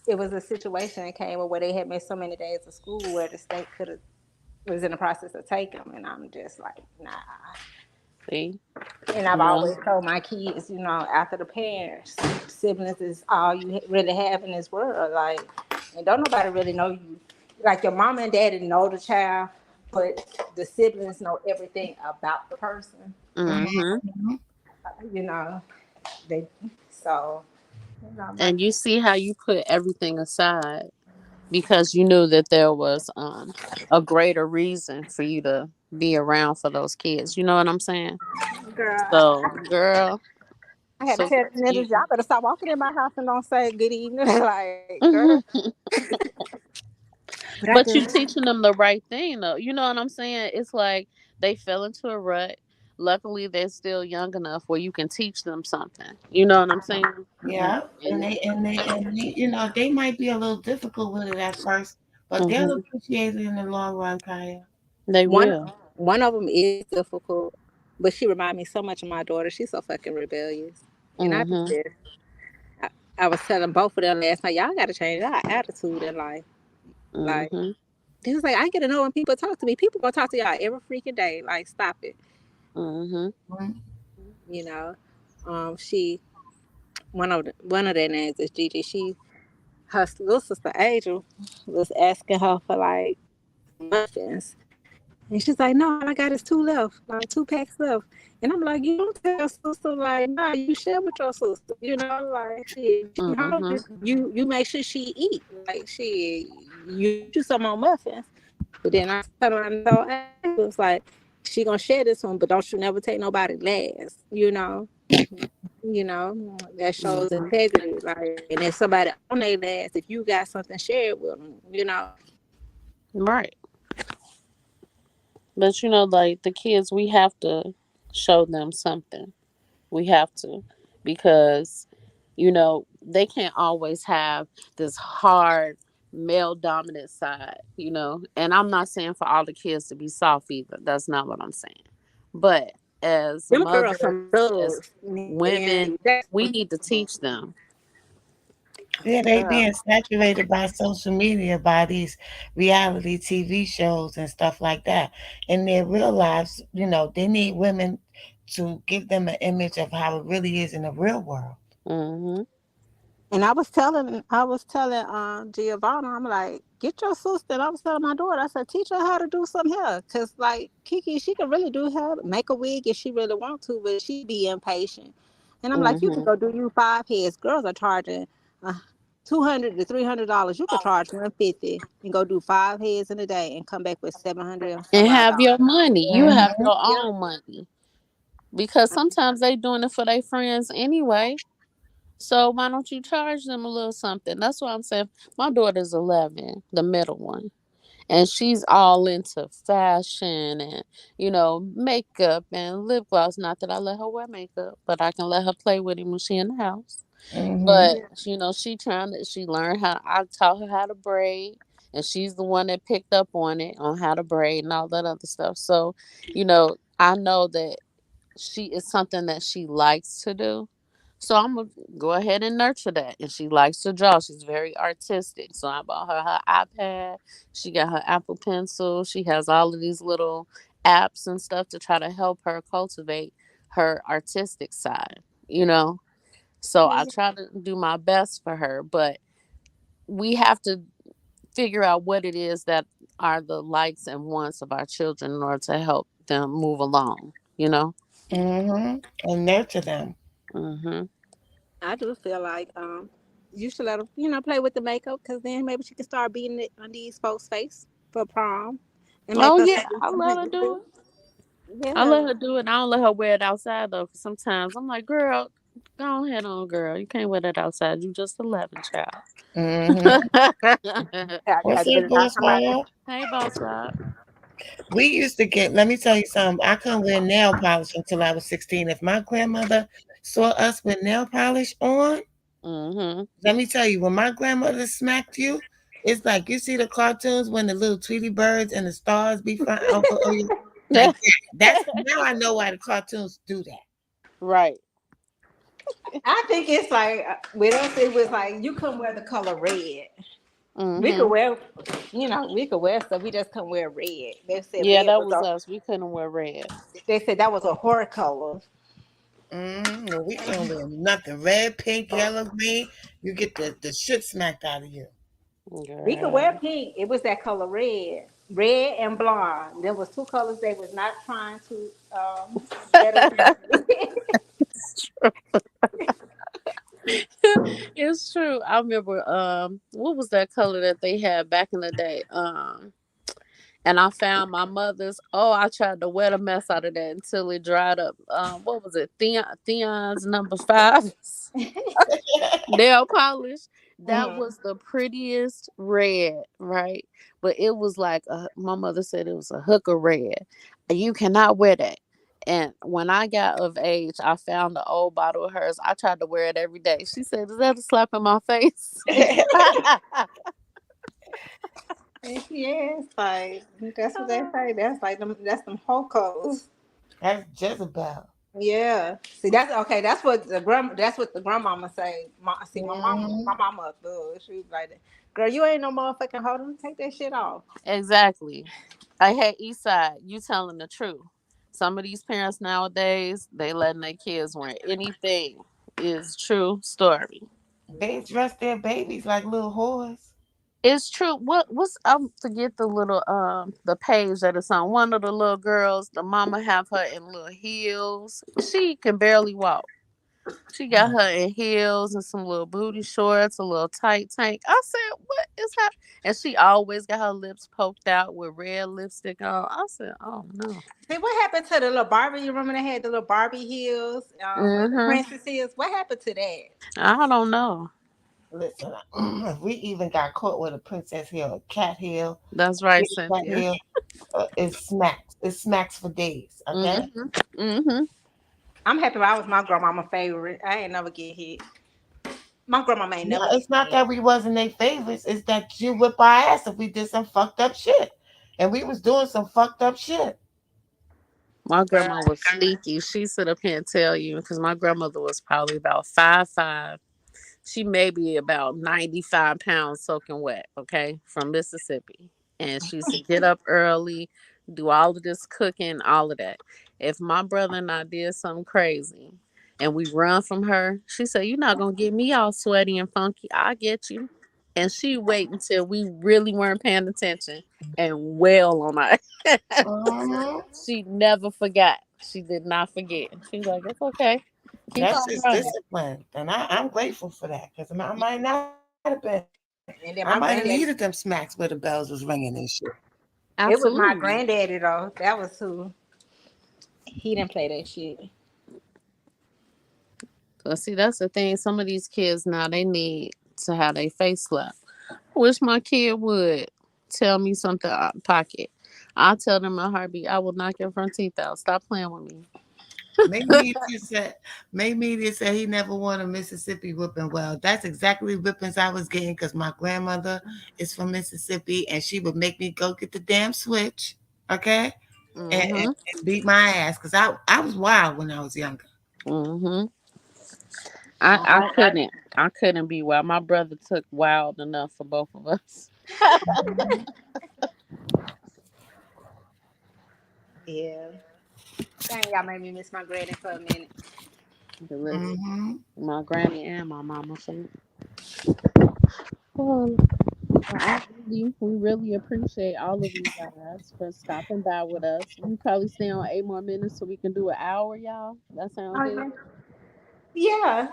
it was a situation that came where they had missed so many days of school where the state could have was in the process of taking them, and I'm just like, nah. See, And I've you know, always told my kids, after the parents, siblings is all you really have in this world. Like, and don't nobody really know you. Like your mama and daddy know the child, but the siblings know everything about the person. mm-hmm. Mhm. You know, they so my And you see how you put everything aside because you knew that there was a greater reason for you to be around for those kids. You know what I'm saying? girl, So, girl, I had to so tell the you. niggas, y'all better stop walking in my house and don't say good evening. Like, girl, but I But do. you teaching them the right thing though. You know what I'm saying? It's like they fell into a rut. Luckily they're still young enough where you can teach them something. You know what I'm saying? Yeah, and And they might be a little difficult with it at first, but they'll hmm appreciate it in the long run, Kaya. they One will. one of them is difficult, but she remind me so much of my daughter. She's so fucking rebellious, and I be Hmm pissed. I was telling both of them last night, y'all got to change our attitude in life. Like, Mhm. he was like, I get to know when people talk to me. People gonna talk to y'all every freaking day. Like, stop it. Mhm. Mhm. You know, she one of their names is Gigi. Her little sister Angel was asking her for like some muffins. And she's like, no, all I got is two left, like 2 packs left. And I'm like, you don't tell your sister, like, nah, you share with your sister, like, shit, she hungry, Mhm. you make sure she eat, like, shit, you get you some more muffins. But then I turned around and told Angel, it's like, she gonna share this one, but don't you never take nobody last, that shows Mhm. integrity, like, and if somebody on their last, if you got something shared with them. Right. But like the kids, we have to show them something. We have to, because they can't always have this hard male dominant side. And I'm not saying for all the kids to be soft either. That's not what I'm saying. But as Them girls mothers, some as thugs, women, man. That's we need to teach them. Yeah, they uh, being saturated by social media, by these reality TV shows and stuff like that. In their real lives, they need women to give them an image of how it really is in the real world. Mhm. and I was telling Giovanna, I'm like, get your sister. And I was telling my daughter, I said, teach her how to do some hair, cause like Kiki, she can really do hair, make a wig if she really want to, but she be impatient. And I'm like, you can Mhm. go do you 5 heads. Girls are charging uh, $200 to $300. You could charge 150 and go do 5 heads in a day and come back with 700 and some And odd have your dollars. money. You have Hmm. your Yeah. own money, because sometimes they doing it for their friends anyway. So why don't you charge them a little something? That's what I'm saying. My daughter's 11, the middle one, and she's all into fashion and makeup and lip gloss. Not that I let her wear makeup, but I can let her play with it when she in the house. Hmm. But she learned how. I taught her how to braid, and she's the one that picked up on it, on how to braid and all that other stuff. So I know that she is something that she likes to do. So I'm gonna go ahead and nurture that. And she likes to draw. She's very artistic. So I bought her iPad. She got her Apple Pencil. She has all of these little apps and stuff to try to help her cultivate her artistic side. You know. So I try to do my best for her, but we have to figure out what it is that are the likes and wants of our children in order to help them move along. You know. Hmm. And nurture them. Mhm. I do feel like you should let her, play with the makeup, because then maybe she can start beating it on these folks' face for prom and make Oh us yeah, do I some let her hair. do it. I Yeah, let her do it. I don't let her wear it outside though, because sometimes I'm like, girl, go ahead on, girl. You can't wear that outside. You just 11, child. Hmm. I What's got to up, get out boss somebody. man? Hey, boss love. We used to get, let me tell you something. I couldn't wear nail polish until I was 16. If my grandmother saw us with nail polish on, Mm-hmm. let me tell you, when my grandmother smacked you, it's like you see the cartoons when the little Tweety birds and the stars be flying over you. Like that. That's now I know why the cartoons do that. Right. I think it's like with us, it was like you couldn't wear the color red. We could Mm-hmm. wear, we could wear stuff. We just couldn't wear red. They said Yeah, red that was was a. us. We couldn't wear red. They said that was a horror color. No, we couldn't wear nothing. Red, pink, yellow, green. You get the shit smacked out of you. We could wear Girl. pink. It was that color red and blonde. There was two colors they was not trying to let us have. It's true. I remember what was that color that they had back in the day? And I found my mother's. Oh, I tried to wet a mess out of that until it dried up. What was it? Theon's number five nail polish. That Mhm. was the prettiest red, right? But it was like my mother said it was a hooker red. You cannot wear that. And when I got of age, I found the old bottle of hers. I tried to wear it every day. She said, "Is that a slap in my face?" Yes, like that's what they say. That's like them. That's them whole colors. That's Jezebel. Yeah. See, that's okay. That's what the grand. That's what the grandmama say. See, Hmm. my mama, she was like, "Girl, you ain't no motherfucking hoe. Take that shit off." Exactly. I had Eastside. You telling the truth. Some of these parents nowadays, they letting their kids wear anything. Is true story. They dress their babies like little whores. It's true. What's I forget the little the page that it's on. One of the little girls, the mama have her in little heels. She can barely walk. She got her in heels and some little booty shorts, a little tight tank. I said, "What is happening?" And she always got her lips poked out with red lipstick on. I said, "Oh no." See, what happened to the little Barbie? You remember they had the little Barbie heels, the Mhm. princess heels. What happened to that? I don't know. Listen, if we even got caught with a princess heel, a cat heel, That's a right, kitty cat Cynthia. heel, it smacks. It smacks for days. Okay. Mhm. Mhm. I'm happy I was my grandmama favorite. I ain't never get hit. My grandmama ain't No, never it's get not hit. that we wasn't their favorites. It's that you whip our ass if we did some fucked up shit, and we was doing some fucked up shit. My Girl, grandma was sneaky. She sit up here and tell you because my grandmother was probably about 5'5". She may be about 95 pounds soaking wet, okay, from Mississippi. And she used to get up early, do all of this cooking, all of that. If my brother and I did something crazy and we run from her, she said, "You're not going to get me all sweaty and funky. I'll get you." And she wait until we really weren't paying attention and wail on our. Hmm. She never forgot. She did not forget. She's like, "It's okay. Keep That's on just running." discipline, and I'm grateful for that because I might not have been. I might have and then needed my them granddaddy. smacks where the bells was ringing and shit. It was my Absolutely. granddaddy though. That was who. He didn't play that shit. But see, that's the thing. Some of these kids now they need to have their face slapped. I wish my kid would tell me something out of pocket. I'll tell them a heartbeat. I will knock your front teeth out. Stop playing with me. May media said he never won a Mississippi whipping. Well, that's exactly whippings I was getting because my grandmother is from Mississippi and she would make me go get the damn switch, okay, Mm-hmm. and beat my ass because I was wild when I was younger. Mm-hmm. I couldn't. I couldn't be wild. My brother took wild enough for both of us. Mhm. Yeah. Dang, y'all made me miss my granny for a minute. Listen, Mhm. my granny and my mama. So, well, we really appreciate all of you guys for stopping by with us. We probably stay on 8 more minutes so we can do an hour, y'all. That sound good? Okay. Yeah.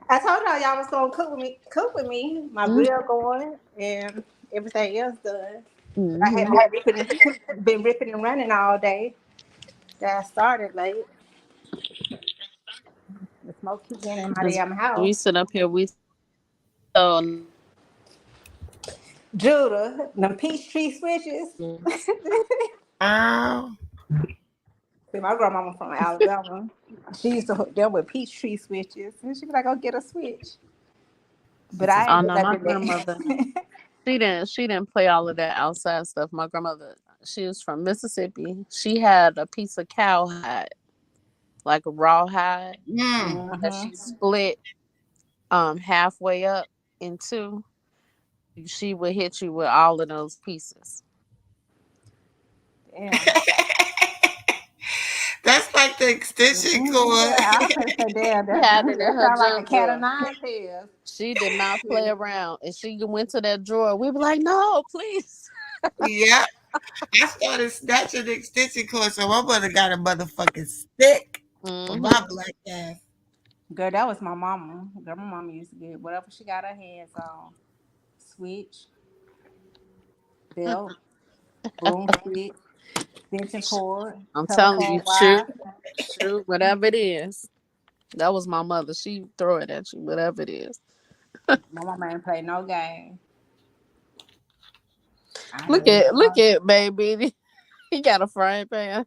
I told y'all was gonna cook with me. Cook with me. My grill going and everything else done. But I had Mm-hmm. been ripping and running all day. That I started late. The smoke keep getting in my Because damn we house. sit up here, we so Judah, them peach tree switches. nice. Um, See, my grandmama from Alabama. She used to hook them with peach tree switches. And she'd be like, go get a switch. But it's a I Oh ain't no, been up my in grandmother, that. she didn't play all of that outside stuff. My grandmother, she was from Mississippi. She had a piece of cowhide, like a raw hide, that hmm she split halfway up in two. She would hit you with all of those pieces. Damn. that's like the extension cord. Yeah, I was gonna say, damn, She that, had it in that her sounds like a junk cat of drawer. nine tails. She did not play around. And she went to that drawer. We'd be like, "No, please." Yeah, I started snatching the extension cord, so my mother got a motherfucking stick for Hmm. my black ass. Girl, that was my mama. Girl, my mama used to get whatever she got her hands on. Switch, belt, broomstick, extension cord, I'm telling you, telephone wire. shoot, whatever it is. That was my mother. She throw it at you, whatever it is. My mama ain't play no game. I Look heard at, look at, baby. He got a frying pan.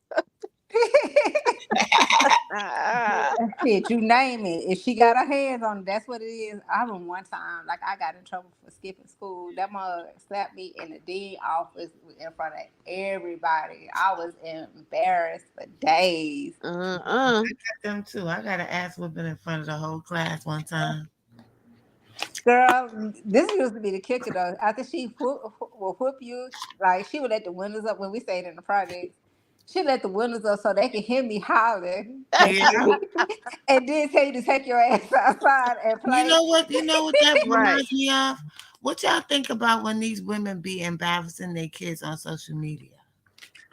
Shit, you name it. If she got her hands on it, that's what it is. I remember one time, like I got in trouble for skipping school. That mother slapped me in the dean office in front of everybody. I was embarrassed for days. Uh-uh. Them too. I got an ass whooping in front of the whole class one time. Girl, this used to be the kicker though. After she will whoop you, like she would let the windows up when we stayed in the projects. She let the windows up so they could hear me hollering, Yeah. and then tell you to take your ass outside and You play. know what? You know what that Right. reminds me of? What y'all think about when these women be embarrassing their kids on social media?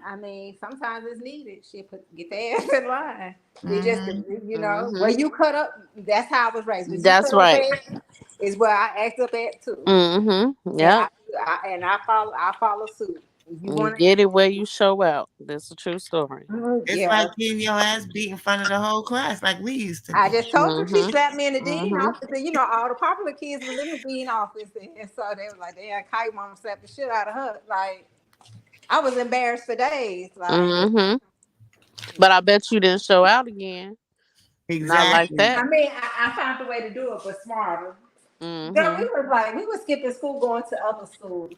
I mean, sometimes it's needed. She get their ass in line. It just, Hmm. where Mm-hmm. you cut up. That's how I was raised. But you That's cut up right. at is where I act up at too, Mm-hmm. and Yep. I follow suit. If you You want get it where you show out. That's a true story. to, It's yeah. like getting your ass beat in front of the whole class, like we used to I do. just told you she Mm-hmm. slapped me in the dean Mm-hmm. office, and all the popular kids was in the dean office, and so they were like, "Damn, Kite mama slapped the shit out of her." Like I was embarrassed for days. Like Mm-hmm. But I bet you didn't show out again. Not like Exactly. that. I mean, I found a way to do it, but smarter. Girl, Mm-hmm. we were skipping school going to other schools.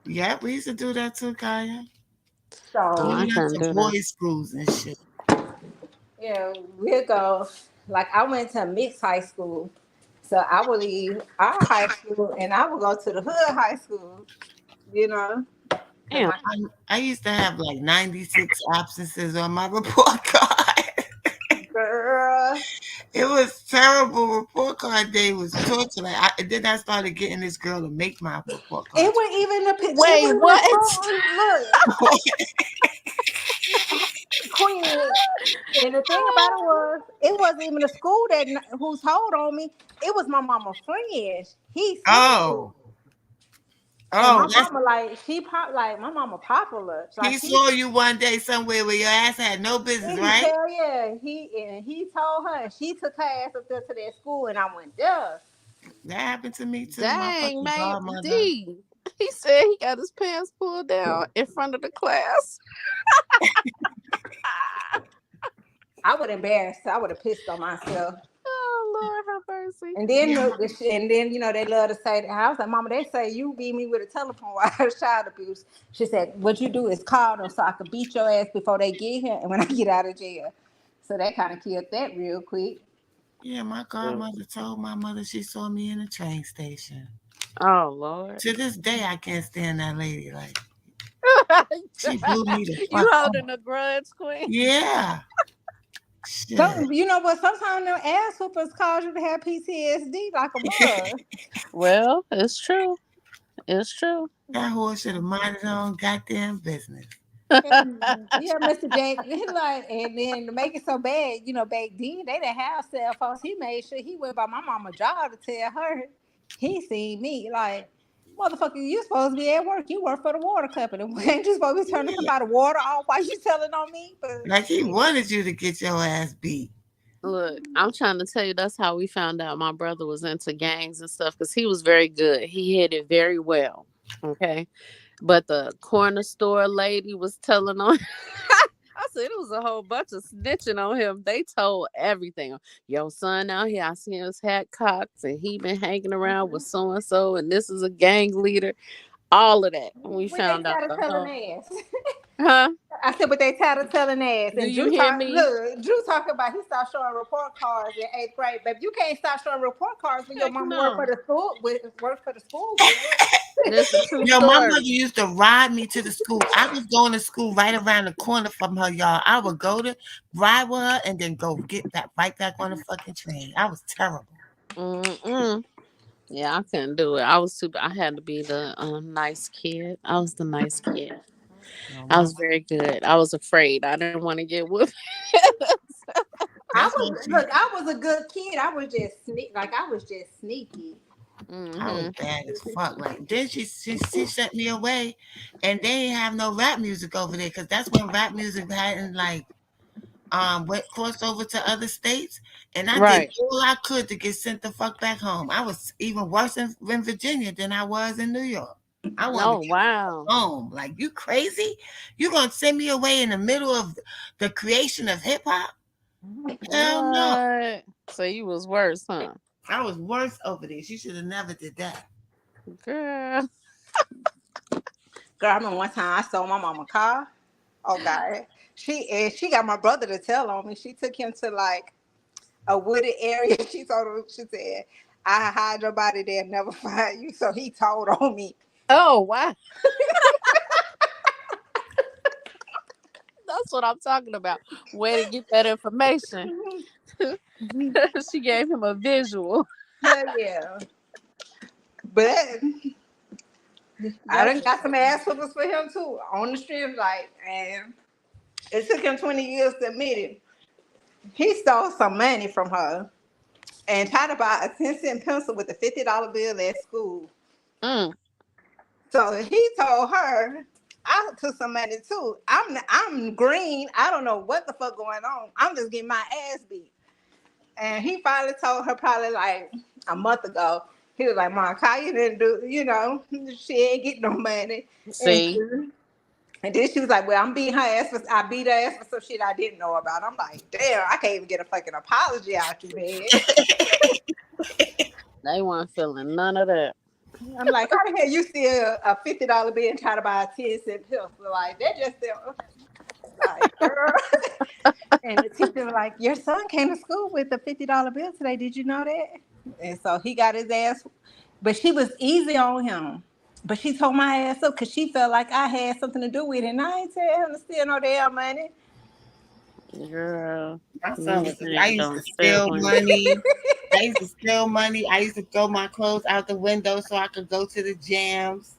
Yeah, we used to do that too, Kaya. Oh, So I Going out couldn't to do that. boys' schools and shit. yeah, we'll go. Like I went to a mixed high school, so I would leave our high school and I would go to the hood high school. You know, because Damn. my I used to have like 96 absences on my report card. girl, It was terrible. Report card day was torture. And then I started getting this girl to make my report it cards. wasn't even it Wait, wasn't even a what? school. Look, Queen. And the thing about it was, it wasn't even a school who told on me. It was my mama friend. He seen me. Oh, And oh, my that's mama, like, like, my mama popular. he Like, saw you one day somewhere where your ass had no business, right? hell yeah. He told her, and she took her ass up there to that school, and I went there. That happened to me too. My Dang, fucking man. godmother. D. He said he got his pants pulled down in front of the class. I would embarrass her. I would have pissed on myself. Oh, Lord have mercy. And then, Yeah, they love to say, I was like, Mama, they say you beat me with a telephone while I was child abuse. She said, what you do is call them so I could beat your ass before they get here and when I get out of jail. So that kind of killed that real quick. yeah, my godmother told my mother she saw me in a train station. Oh, Lord. To this day, I can't stand that lady. Like, she blew me the You fuck up. holding a grudge, Queen? Yeah. Shit. So, you know what? Sometimes them ass whoopers cause you to have PTSD like a mug. Well, it's true. It's true. That horse should have minded her own goddamn business. Yeah, Mr. Jack, he like, and then to make it so bad, back then they didn't have cell phones. He made sure he went by my mama job to tell her he seen me. Like, motherfucker, you supposed to be at work. You work for the water company. Ain't you supposed to be turning Yeah. somebody water off while you telling on me? But Like he shit. wanted you to get your ass beat. Look, I'm trying to tell you that's how we found out my brother was into gangs and stuff because he was very good. He hid it very well. Okay. But the corner store lady was telling on I said it was a whole bunch of snitching on him. They told everything. Your son out here, I see his hat cocked and he been hanging around with so and so and this is a gang leader. All of that. We With they found out tired of the telling whole ass. huh? I said, but they tired of telling ass. Do And you Drew hear talk, me? look, Drew talking about he stopped showing report cards in eighth grade. But you can't stop showing report cards when your Heck mama no. work for the school board. This is a true Yo, my mother story. used to ride me to the school. I was going to school right around the corner from her yard. I would go to ride with her and then go get that right back on the fucking train. I was terrible. Mm-mm. Yeah, I couldn't do it. I was too. I had to be the nice kid. I was the nice kid. No, I my was very good. I was afraid. I didn't want to get whooped. that's what she. I was a good kid. I was just sneaky. I was Hmm. bad as fuck. Like then she sent me away, and they didn't have no rap music over there because that's when rap music hadn't like went crossed over to other states, and I did Right. all I could to get sent the fuck back home. I was even worse in Virginia than I was in New York. I wanted to Oh get wow. home. Like you crazy? You gonna send me away in the middle of the creation of hip hop? Hell no. What? So you was worse, huh? I was worse over this. You should have never did that. Girl. Girl, I remember one time I sold my mama a car. Oh God, she got my brother to tell on me. She took him to like a wooded area. She told him, she said, "I hide your body there, never find you." So he told on me. Oh, wow. That's what I'm talking about. Way to get that information. She gave him a visual. Hell yeah, but I That's done got some ass whoopers for him too on the strip. Like, and it took him 20 years to admit it. He stole some money from her and tried to buy a 10-cent pencil with a $50 bill at school. mm, So he told her, I took some money too. I'm green. I don't know what the fuck going on. I'm just getting my ass beat. And he finally told her probably like a month ago. He was like, "Mom, Kaya didn't do, she ain't getting no money." And see. then she was like, "Well, I'm beating her ass for I beat her ass for some shit I didn't know about." I'm like, damn, I can't even get a fucking apology out you, man. They weren't feeling none of that. I'm like, how the hell you steal a $50 bill and try to buy a 10-cent pill? Like that just like, girl. And the teacher was like, "Your son came to school with a $50 bill today. Did you know that?" And so he got his ass, but she was easy on him. But she told my ass up because she felt like I had something to do with it. And I ain't tell him to steal no damn money. Girl. My son You was. I ain't used to gonna steal steal money. I used to steal money. I used to throw my clothes out the window so I could go to the jams.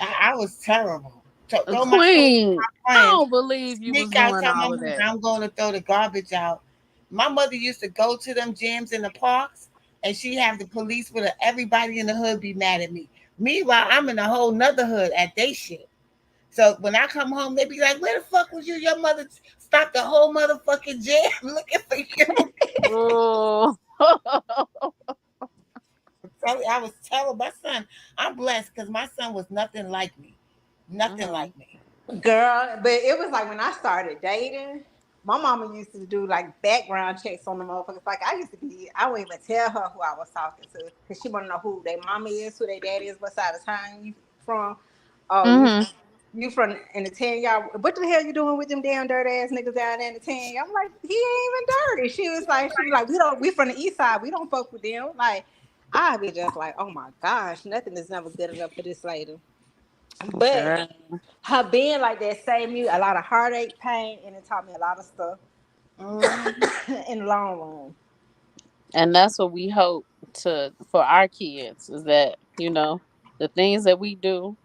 I was terrible. Throw my clothes to Queen, my I friends. don't believe you was Sneak out, doing tell my all of mother that. I'm going to throw the garbage out. My mother used to go to them jams in the parks, and she have the police with her. Everybody in the hood be mad at me. Meanwhile, I'm in a whole nother hood at they shit. So when I come home, they be like, "Where the fuck was you? Your mother stopped the whole motherfucking jam looking for you." Oh. I was telling my son, I'm blessed because my son was nothing like me. Nothing Mhm. like me. Girl, but it was like when I started dating, my mama used to do like background checks on the motherfuckers. Like I used to be, I wouldn't even tell her who I was talking to because she want to know who their mama is, who their dad is, what side of town you from. Oh, Mhm. you from in the 10, y'all. What the hell you doing with them damn dirty ass niggas down there in the 10? I'm like, he ain't even dirty. She was like, we from the east side. We don't fuck with them. Like, I be just like, oh my gosh, nothing is never good enough for this lady. But Girl. her being like that saved me a lot of heartache, pain, and it taught me a lot of stuff Mm-hmm. in the long run. And that's what we hope to for our kids is that, the things that we do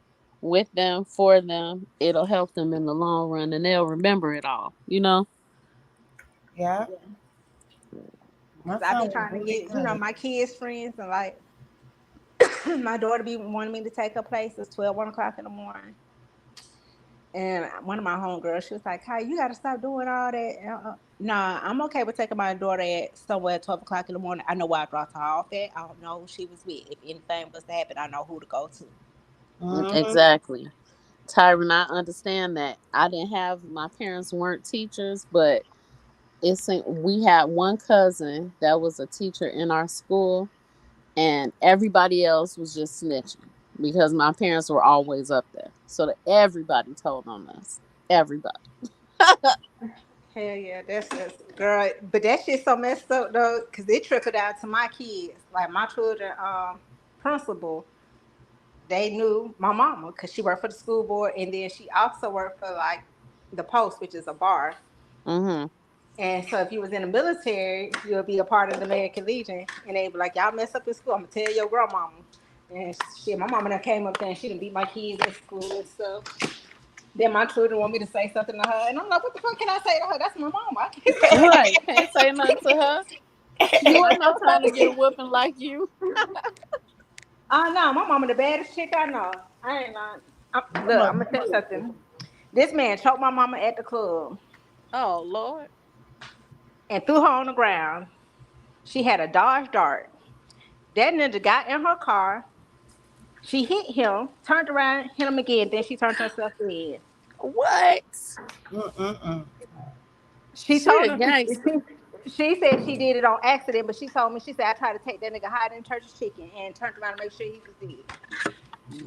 with them, for them, it'll help them in the long run and they'll remember it all. Yeah, my Cause I be son was trying to really get, good. my kids' friends and like my daughter be wanting me to take her places 12, 1 o'clock in the morning. And one of my homegirls, she was like, "Kai, you got to stop doing all that." Nah, I'm okay with taking my daughter at somewhere at 12 o'clock in the morning. I know where I dropped her off at. I don't know who she was with. If anything was to happen, I know who to go to. Mm-hmm. Exactly. Tyron, I understand that. I didn't have my parents weren't teachers, but we had one cousin that was a teacher in our school, and everybody else was just snitching because my parents were always up there. So that everybody told on us. Everybody. Hell yeah, that's just girl. But that shit so messed up though, cause it trickled down to my kids. Like my children, principal, they knew my mama because she worked for the school board, and then she also worked for like the post, which is a bar. Mhm. And so if you was in the military, you'll be a part of the American Legion, and they be like, "Y'all mess up in school, I'm gonna tell your grandmama." And shit, my mama done came up there and she done beat my kids at school and stuff. Then my children want me to say something to her, and I'm like, "What the fuck can I say to her? That's my mama. I can't say nothing." Right. Can't say nothing to her. She Like, wasn't no time to get a whooping like you. oh no, my mama the baddest chick I know. I ain't lying. My Look, mother, I'm gonna tell you something. This man choked my mama at the club Oh Lord. and threw her on the ground. She had a Dodge Dart. That ninja got in her car. She hit him, turned around, hit him again. Then she turned herself in. What? mm-mm-mm. She She told a him gangster. she said she did it on accident, but she told me she said I tried to take that nigga hiding in church's chicken and turned around to make sure he was dead.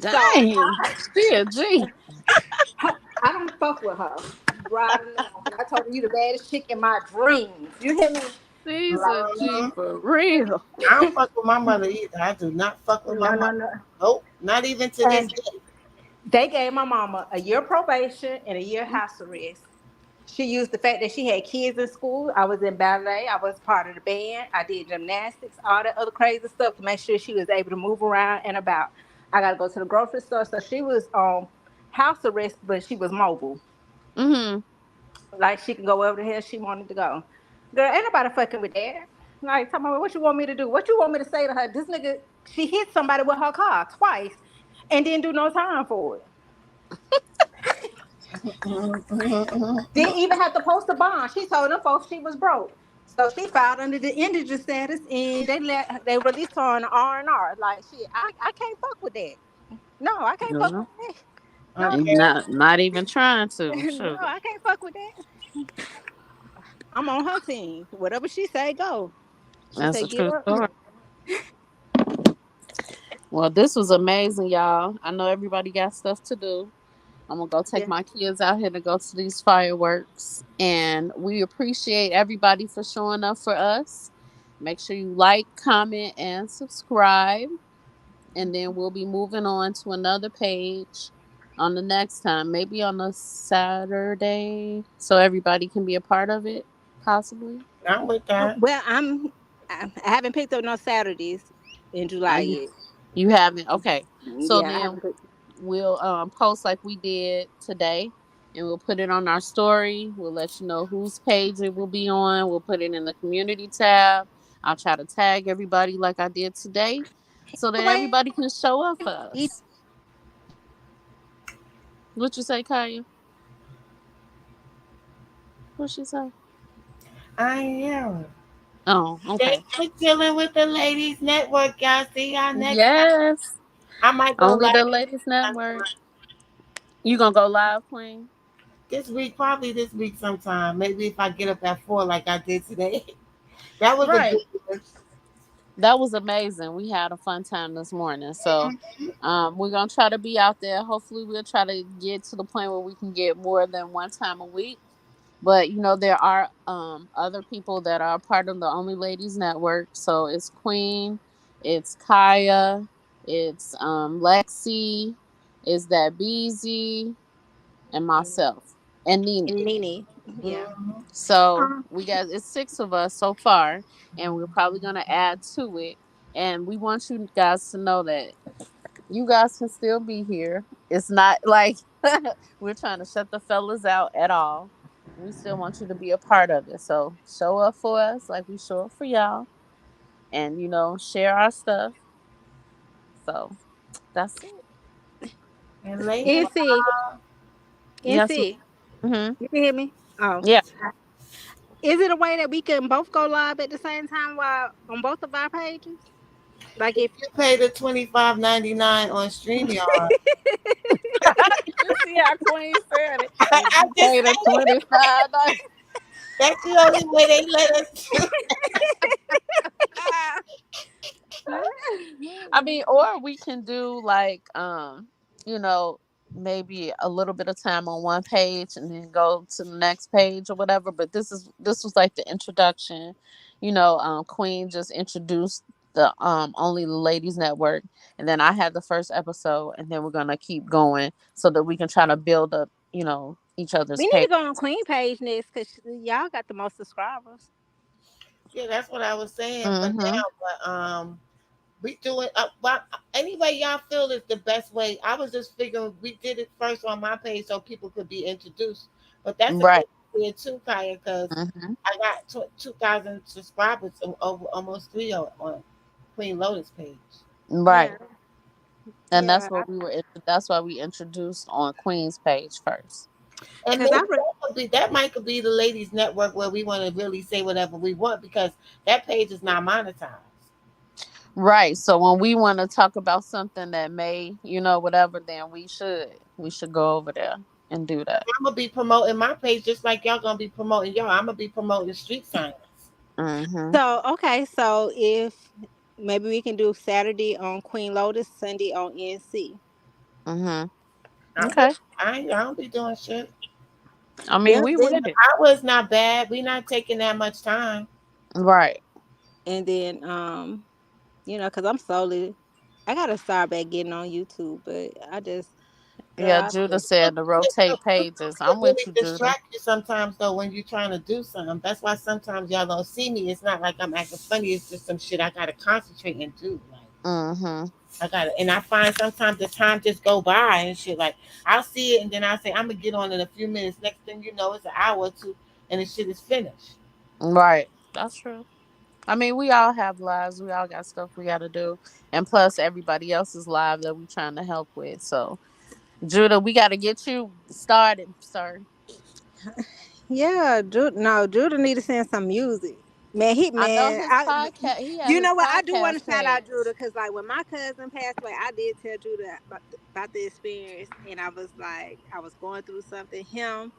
So Dang. She a G. I don't fuck with her. Right now. I told her you the baddest chick in my dreams. You hear me? She's Like, a G Mhm. for real. I don't fuck with my mother either. I do not fuck with my no, no, mother. no. Nope, not even to this And day. they gave my mama a year probation and a year house arrest. She used the fact that she had kids in school. I was in ballet. I was part of the band. I did gymnastics, all that other crazy stuff to make sure she was able to move around and about. I got to go to the grocery store. So she was on house arrest, but she was mobile. Mm-hmm. Like she can go wherever the hell she wanted to go. Girl, ain't nobody fucking with that. Like, tell me what you want me to do? What you want me to say to her? This nigga, she hit somebody with her car twice and didn't do no time for it. Didn't even have to post a bond. She told them folks she was broke. So she filed under the indigent status and they released her on R&R. Like shit, I can't fuck with that. No, I can't fuck Yeah. with that. No, And Okay. not even trying to. no, Sure. I can't fuck with that. I'm on her team. Whatever she say, go. She That's say a get true up. story. Well, this was amazing, y'all. I know everybody got stuff to do. I'm gonna go take Yeah. my kids out here to go to these fireworks. And we appreciate everybody for showing up for us. Make sure you like, comment, and subscribe. And then we'll be moving on to another page on the next time, maybe on a Saturday, so everybody can be a part of it, possibly. I'm with that. Well, I haven't picked up no Saturdays in July You, yet. you haven't? Okay. So Yeah, I then haven't picked. we'll post like we did today, and we'll put it on our story. We'll let you know whose page it will be on. We'll put it in the community tab. I'll try to tag everybody like I did today so that Wait, everybody can show up for you us. What you say, Kaya? What she say? I am. Oh, Thanks okay. for chilling with the Ladies Network, y'all. See y'all next time. Yes. I might go Only live the latest network. You gonna go live, Queen? this week, probably this week sometime. Maybe if I get up at 4 like I did today. That was a good Right. one. That was amazing. We had a fun time this morning. So we're gonna try to be out there. Hopefully we'll try to get to the point where we can get more than one time a week. But there are other people that are part of the Only Ladies Network. So it's Queen, it's Kaya, it's Lexi, is that Beezy, and myself and Nene. and Nene. Yeah. Mhm. So Um, we got it's six of us so far, and we're probably gonna add to it. And we want you guys to know that you guys can still be here. It's not like we're trying to shut the fellas out at all. We still want you to be a part of it. So show up for us like we show up for y'all, and share our stuff. So that's it. And later, NC, Yes. NC, Mm-hmm. you can hear me? Oh, Yeah. is it a way that we can both go live at the same time while on both of our pages? Like if if you pay the 25.99 on StreamYard, You see how Queen said it. If I you just pay the said 25. that's the only way they let us do. I mean, or we can do like you know, maybe a little bit of time on one page and then go to the next page or whatever. But this was like the introduction. Queen just introduced the Only the Ladies Network, and then I had the first episode, and then we're gonna keep going so that we can try to build up, each other's we need page. to go on Queen page next, cause y'all got the most subscribers. Yeah, that's what I was saying for Mm-hmm. now. But we do it. Well, anyway, y'all feel is the best way. I was just figuring we did it first on my page so people could be introduced. But that's a Right. good idea too, Kaya, because Mm-hmm. I got 2,000 subscribers, over almost three on Queen Lotus page. Right. Yeah, And yeah. that's why we introduced on Queen's page first. And Cause maybe that might could be the ladies network where we want to really say whatever we want because that page is not monetized. Right. So when we want to talk about something that may, whatever, then we should go over there and do that. I'm gonna be promoting my page just like y'all gonna be promoting y'all. I'm gonna be promoting street science. Mhm. So okay, so if maybe we can do Saturday on Queen Lotus, Sunday on NC. Mhm. I'm Okay. just I don't be doing shit. I Yeah, mean, we then with it. Hours not bad. We not taking that much time. Right. and then because I'm solely I gotta start back getting on YouTube, but I just girl, Yeah, I Judah just said to rotate YouTube pages. can I'm with really you, Judah. distract you sometimes though when you're trying to do something. That's why sometimes y'all don't see me. It's not like I'm acting funny. It's just some shit I gotta concentrate and do. Like Mhm. I got it. And I find sometimes the time just go by and shit. Like I'll see it and then I'll say I'm gonna get on in a few minutes. Next thing you know, it's an hour or two and the shit is finished. Right. That's true. I mean, we all have lives. We all got stuff we got to do, and plus everybody else's live that we trying to help with. So, Judah, we got to get you started, sir. yeah, Judah need to send some music. Man, I know his podcast. He had you his know what? I do want podcast to shout out page. Judah because, like, when my cousin passed away, I did tell Judah about the experience, and I was like, I was going through something. Him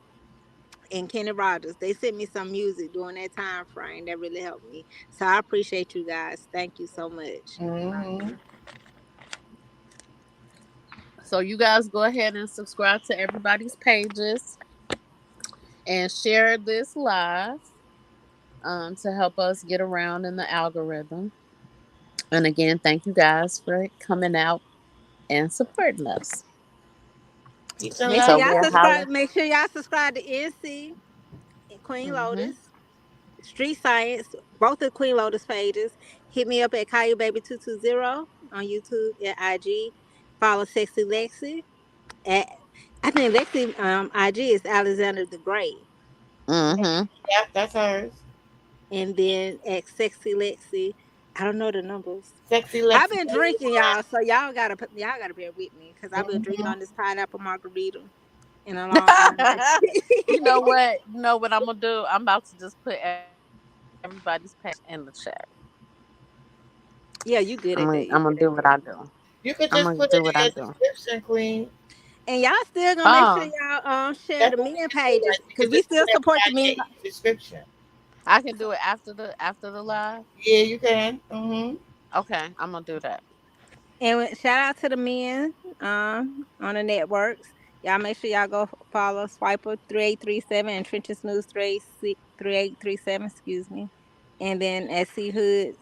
and Kenny Rogers, they sent me some music during that time frame that really helped me. So I appreciate you guys. Thank you so much. Mm-hmm. So you guys go ahead and subscribe to everybody's pages and share this live to help us get around in the algorithm. And again, thank you guys for coming out and supporting us. Peace and Make sure love, So y'all we'll holler. subscribe. Make sure y'all subscribe to NC and Queen Hmm. Lotus. Street Science, both the Queen Lotus pages. Hit me up at Caillou Baby 220 on YouTube and IG. Follow Sexy Lexi. At, I think Lexi IG is Alexander the Great. Hmm. yep, that's hers. And then at Sexy Lexi, I don't know the numbers. Sexy I've Lexi been baby. drinking, y'all, so y'all gotta bear with me because I've been drinking Mm-hmm. on this pineapple margarita in a Long Island iced You tea. know what? You know what I'm gonna do? I'm about to just put everybody's page in the chat. Yeah, you good at that. I'm You gonna good do at what that. I do. You could I'm just gonna put do it what in I your do. description, Queen. And y'all still gonna make sure Oh, y'all share That's the what we men can do. pages Like you because could we just put still support the men. everybody in your description. I can do it after the live. Yeah, you can. Mm-hmm. Okay, I'm gonna do that. And shout out to the men on the networks. Y'all make sure y'all go follow Swiper 3837 and Trenches News 3837, excuse me. And then at C Hood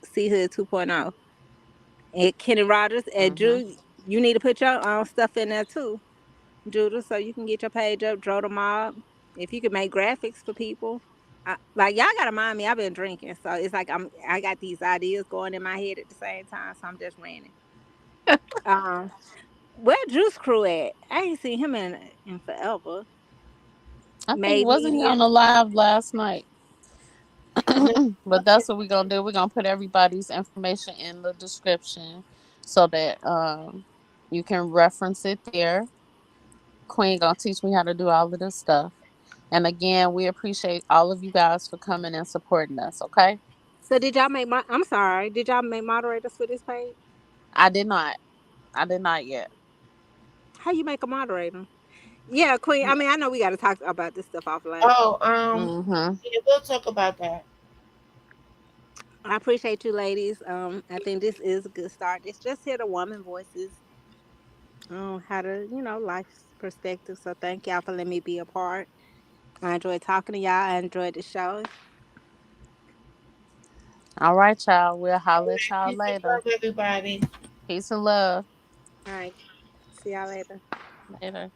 C Hood 2.0. And Kenny Rogers at Hmm. Drew, you need to put your own stuff in there too, Judah, so you can get your page up, draw the mob. If you could make graphics for people. Like y'all gotta mind me, I've been drinking. So it's like I got these ideas going in my head at the same time. So I'm just ranting. Um, where Juice Crew at? I ain't seen him in forever. I think Made wasn't he on media. the live last night? No, But that's what we're gonna do. We're gonna put everybody's information in the description so that you can reference it there. Queen gonna teach me how to do all of this stuff. And again, we appreciate all of you guys for coming and supporting us, okay? So did y'all make my? I'm sorry. Did y'all make moderators for this page? I did not. I did not yet. How you make a moderator? Yeah, Queen. I mean, I know we got to talk about this stuff offline. oh, Mm-hmm. yeah, we'll talk about that. I appreciate you, ladies. I think this is a good start. It's just hear the woman voices on how to, life's perspective. So thank y'all for letting me be a part. I enjoyed talking to y'all. I enjoyed the show. All right, y'all. We'll All holler at right, y'all peace and later. love, everybody. Peace and love. All right. See y'all later. Later.